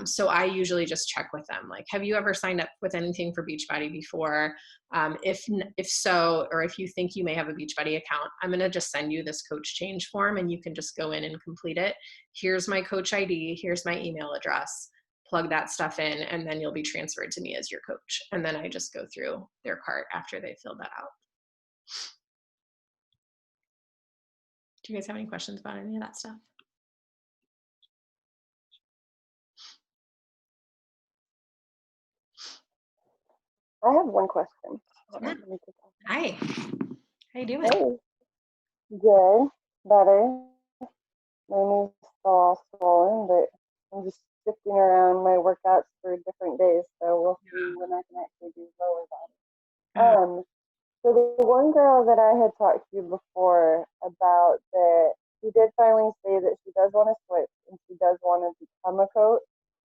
So I usually just check with them, like, have you ever signed up with anything for Beachbody before? If so, or if you think you may have a Beachbody account, I'm going to just send you this coach change form and you can just go in and complete it. Here's my coach ID. Here's my email address. Plug that stuff in, and then you'll be transferred to me as your coach. And then I just go through their cart after they fill that out. Do you guys have any questions about any of that stuff? I have one question. Yeah. Hi. How you doing? Hey. Good. Better. My knee's still all swollen, but I'm just shifting around my workouts for different days, so we'll see when I can actually do lower body. So the one girl that I had talked to you before about that, she did finally say that she does want to switch and she does want to become a coach.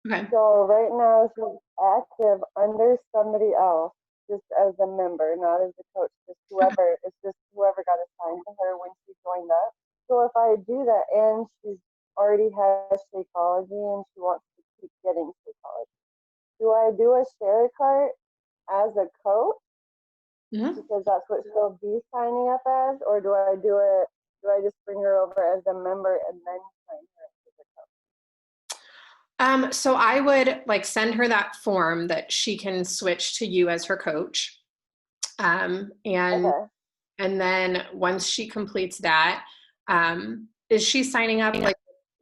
Okay. So right now she's active under somebody else, just as a member, not as a coach. It's just whoever got assigned to her when she joined up. So if I do that and she already has Shakeology and she wants to keep getting Shakeology, do I do a share cart as a coach? Mm-hmm. Because that's what she'll be signing up as, or do I just bring her over as a member and then sign her as a coach? So I would like send her that form that she can switch to you as her coach. And then once she completes that, is she signing up like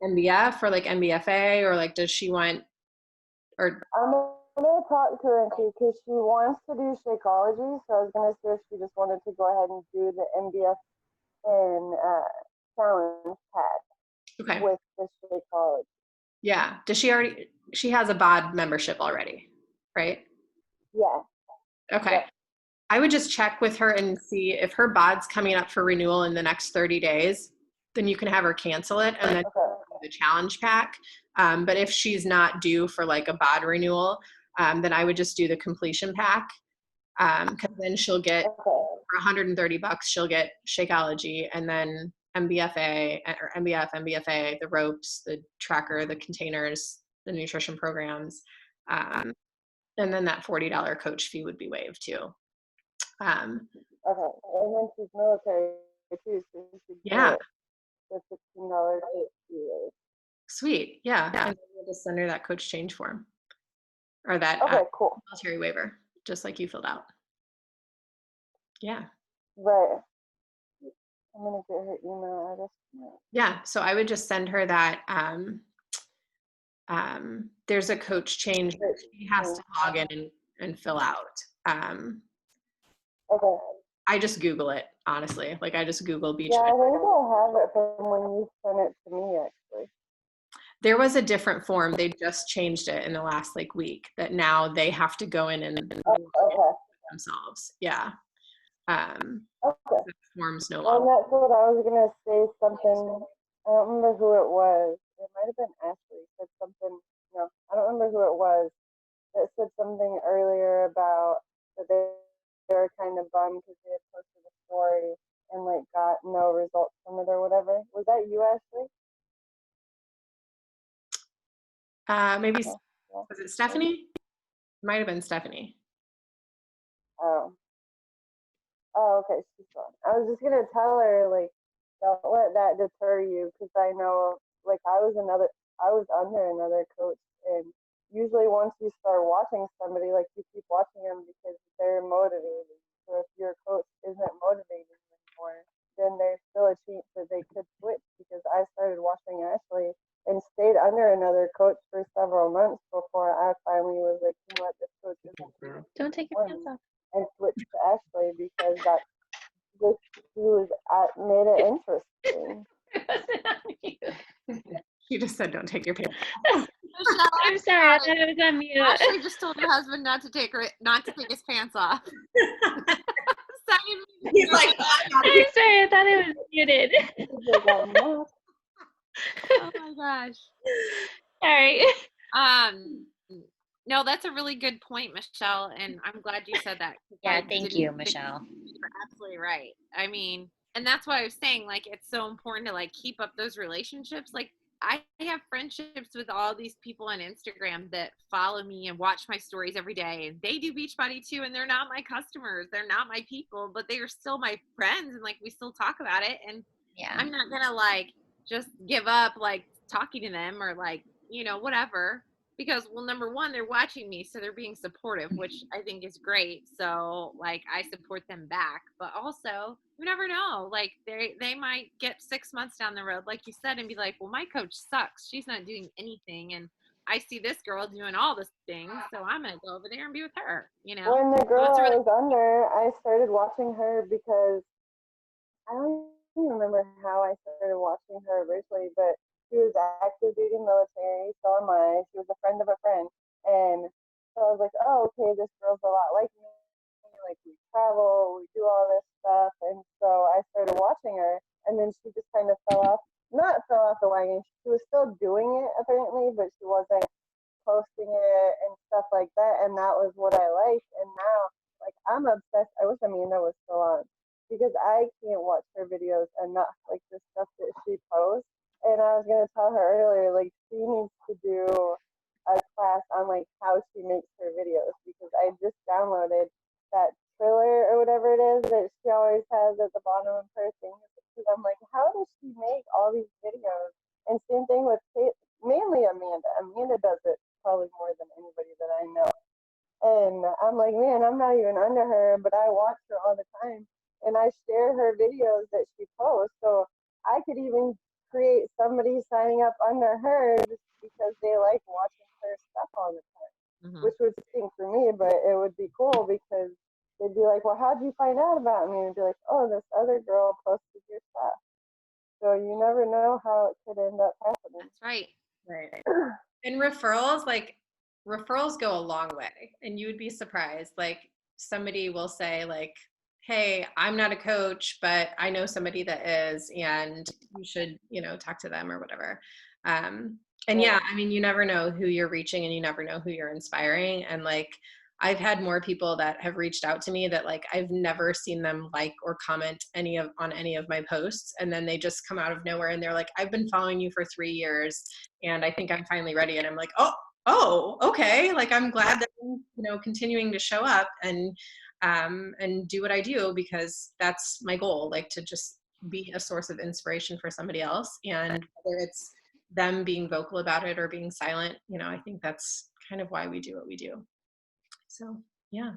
MBF or like MBFA, or like does she want, or I'm gonna talk to her and see, because she wants to do Shakeology, so I was gonna see if she just wanted to go ahead and do the MBF and challenge pack with the Shakeology. Yeah. She has a BOD membership already, right? Yeah. Okay. Yep. I would just check with her and see if her BOD's coming up for renewal in the next 30 days, then you can have her cancel it and then the challenge pack. But if she's not due for like a BOD renewal, then I would just do the completion pack. Because then she'll get for $130, she'll get Shakeology, and then MBFA or MBF, MBFA, the ropes, the tracker, the containers, the nutrition programs. And then that $40 coach fee would be waived too. And then she's military too, so she get the $15 fee. Sweet, yeah. And we'll just send her that coach change form, or that cool. military waiver, just like you filled out. Yeah. Right. I'm gonna get her email address. Yeah, so I would just send her that. There's a coach change that she has to log in and fill out. I just Google it, honestly. Like I just Google beach. Yeah, I think I have it from when you sent it to me, actually. There was a different form. They just changed it in the last like week that now they have to go in and Okay. themselves. Yeah. Okay. The form's no Well, longer. that's what I was gonna say. Something. I don't remember who it was. It might have been Ashley. Said something. No, I don't remember who it was. That said something earlier about that they were kind of bummed because they had posted a story and like got no results from it or whatever. Was that you, Ashley? Maybe Yeah. was it Stephanie? It might have been Stephanie. Oh. Oh, okay. She's gone. I was just gonna tell her like, don't let that deter you, because I know like I was under another coach, and usually once you start watching somebody, like you keep watching them because they're motivated. So if your coach isn't motivated anymore, then there's still a chance that they could switch. Because I started watching Ashley and stayed under another coach for several months before I finally was like, you know what, this coach isn't. Don't take your pants off. And switched to Ashley because that this she was made it interesting. She just said, "Don't take your pants." Michelle, I'm sorry, I thought it was on mute. Ashley just told her husband not to take his pants off. He's like, I'm sorry, I thought it was muted. oh my gosh. Sorry. No, that's a really good point, Michelle, and I'm glad you said that. Yeah, thank you, Michelle. You're absolutely right. I mean, and that's why I was saying, like, it's so important to like keep up those relationships. Like, I have friendships with all these people on Instagram that follow me and watch my stories every day, and they do Beachbody too, and they're not my customers, they're not my people, but they are still my friends, and like we still talk about it. And Yeah. I'm not gonna like just give up like talking to them or like, you know, whatever, because, well, number one, they're watching me, so they're being supportive, which I think is great. So like I support them back, but also you never know, like they might get 6 months down the road, like you said, and be like, well, my coach sucks, she's not doing anything, and I see this girl doing all this things, so I'm gonna go over there and be with her, you know. When the girl So I was under, I started watching her because I don't even remember how I started watching her originally, but she was active duty military, so am I. She was a friend of a friend. And so I was like, oh, okay, this girl's a lot like me. Like, we travel, we do all this stuff. And so I started watching her, and then she just kind of not fell off the wagon. She was still doing it, apparently, but she wasn't posting it and stuff like that. And that was what I liked. And now, like, I'm obsessed. I wish Amanda was still on, because I can't watch her videos enough, like the stuff that she posts. And I was gonna tell her earlier, like she needs to do a class on like how she makes her videos, because I just downloaded that Triller or whatever it is that she always has at the bottom of her thing. Because I'm like, how does she make all these videos? And same thing with mainly Amanda. Amanda does it probably more than anybody that I know. And I'm like, man, I'm not even under her, but I watch her all the time. And I share her videos that she posts. So I could even create somebody signing up under her just because they like watching her stuff all the time, which would stink for me, but it would be cool because they'd be like, well, how'd you find out about me? And be like, oh, this other girl posted your stuff. So you never know how it could end up happening. that's right. Right. And referrals go a long way, and you would be surprised. Like somebody will say like, hey, I'm not a coach, but I know somebody that is, and you should, you know, talk to them or whatever. And yeah, I mean, you never know who you're reaching, and you never know who you're inspiring. And like, I've had more people that have reached out to me that like I've never seen them like or comment on any of my posts, and then they just come out of nowhere and they're like, I've been following you for 3 years and I think I'm finally ready. And I'm like, oh, okay. Like, I'm glad that I'm, you know, continuing to show up and do what I do, because that's my goal, like to just be a source of inspiration for somebody else. And whether it's them being vocal about it or being silent, you know, I think that's kind of why we do what we do. So, yeah.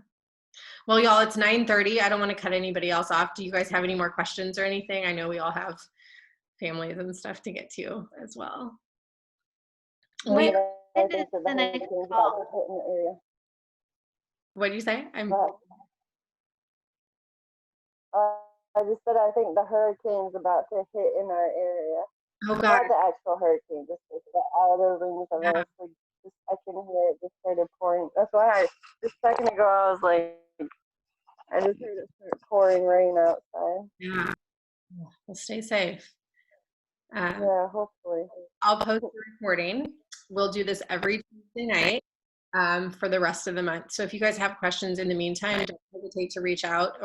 Well, y'all, it's 9:30. I don't want to cut anybody else off. Do you guys have any more questions or anything? I know we all have families and stuff to get to as well. When is the next call? What did you say? I just said I think the hurricane's about to hit in our area. Oh God. Not the actual hurricane, just like the outer rings of Yeah. it. Like, just, I can hear it just started pouring. That's why just a second ago I was like, I just heard it start pouring rain outside. Yeah. Well, stay safe. Yeah, hopefully. I'll post the recording. We'll do this every Tuesday night for the rest of the month. So if you guys have questions in the meantime, don't hesitate to reach out.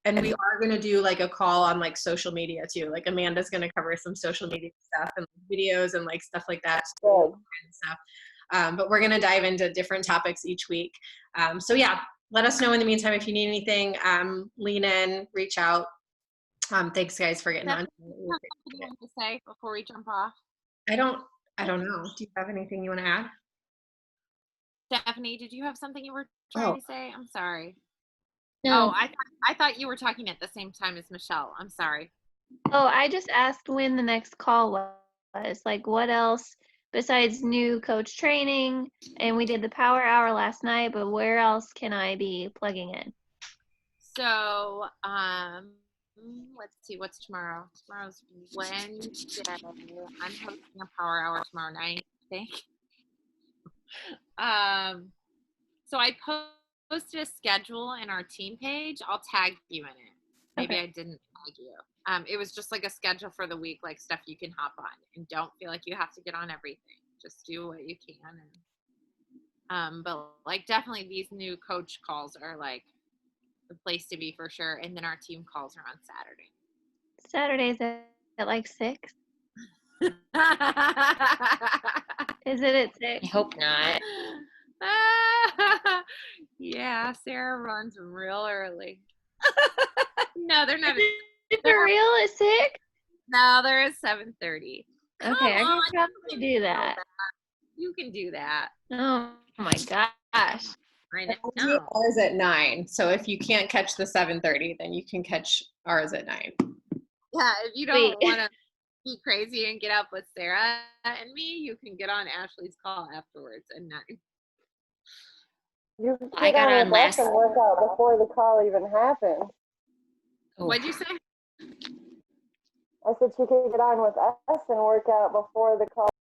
And we are going to do like a call on like social media too. Like Amanda's going to cover some social media stuff and videos and like stuff like that. Good. And stuff. But we're going to dive into different topics each week. So yeah, let us know in the meantime if you need anything. Lean in, reach out. Thanks guys for getting on. Something you want to say before we jump off? I don't know. Do you have anything you want to add? Stephanie, did you have something you were trying to say? I'm sorry. No. Oh, I thought you were talking at the same time as Michelle. I'm sorry. Oh, I just asked when the next call was. Like, what else besides new coach training? And we did the power hour last night, but where else can I be plugging in? So, let's see, what's tomorrow? Tomorrow's Wednesday. I'm hosting a power hour tomorrow night, I think. So I posted a schedule in our team page. I'll tag you in it. Maybe I didn't tag you. It was just like a schedule for the week, like stuff you can hop on, and don't feel like you have to get on everything. Just do what you can. And but like definitely these new coach calls are like the place to be for sure. And then our team calls are on Saturday. Saturdays at like 6? Is it at 6? I hope not. Yeah, Sarah runs them real early. No, they're not. For real at 6? No, they're at 7:30. Okay, I can probably do that. You can do that. Oh my gosh. I know. We'll do ours at 9. So if you can't catch the 7:30, then you can catch ours at 9. Yeah, if you don't want to be crazy and get up with Sarah and me, you can get on Ashley's call afterwards at 9. You can I got on last. and work out before the call even happened. What'd you say? I said she could get on with us and work out before the call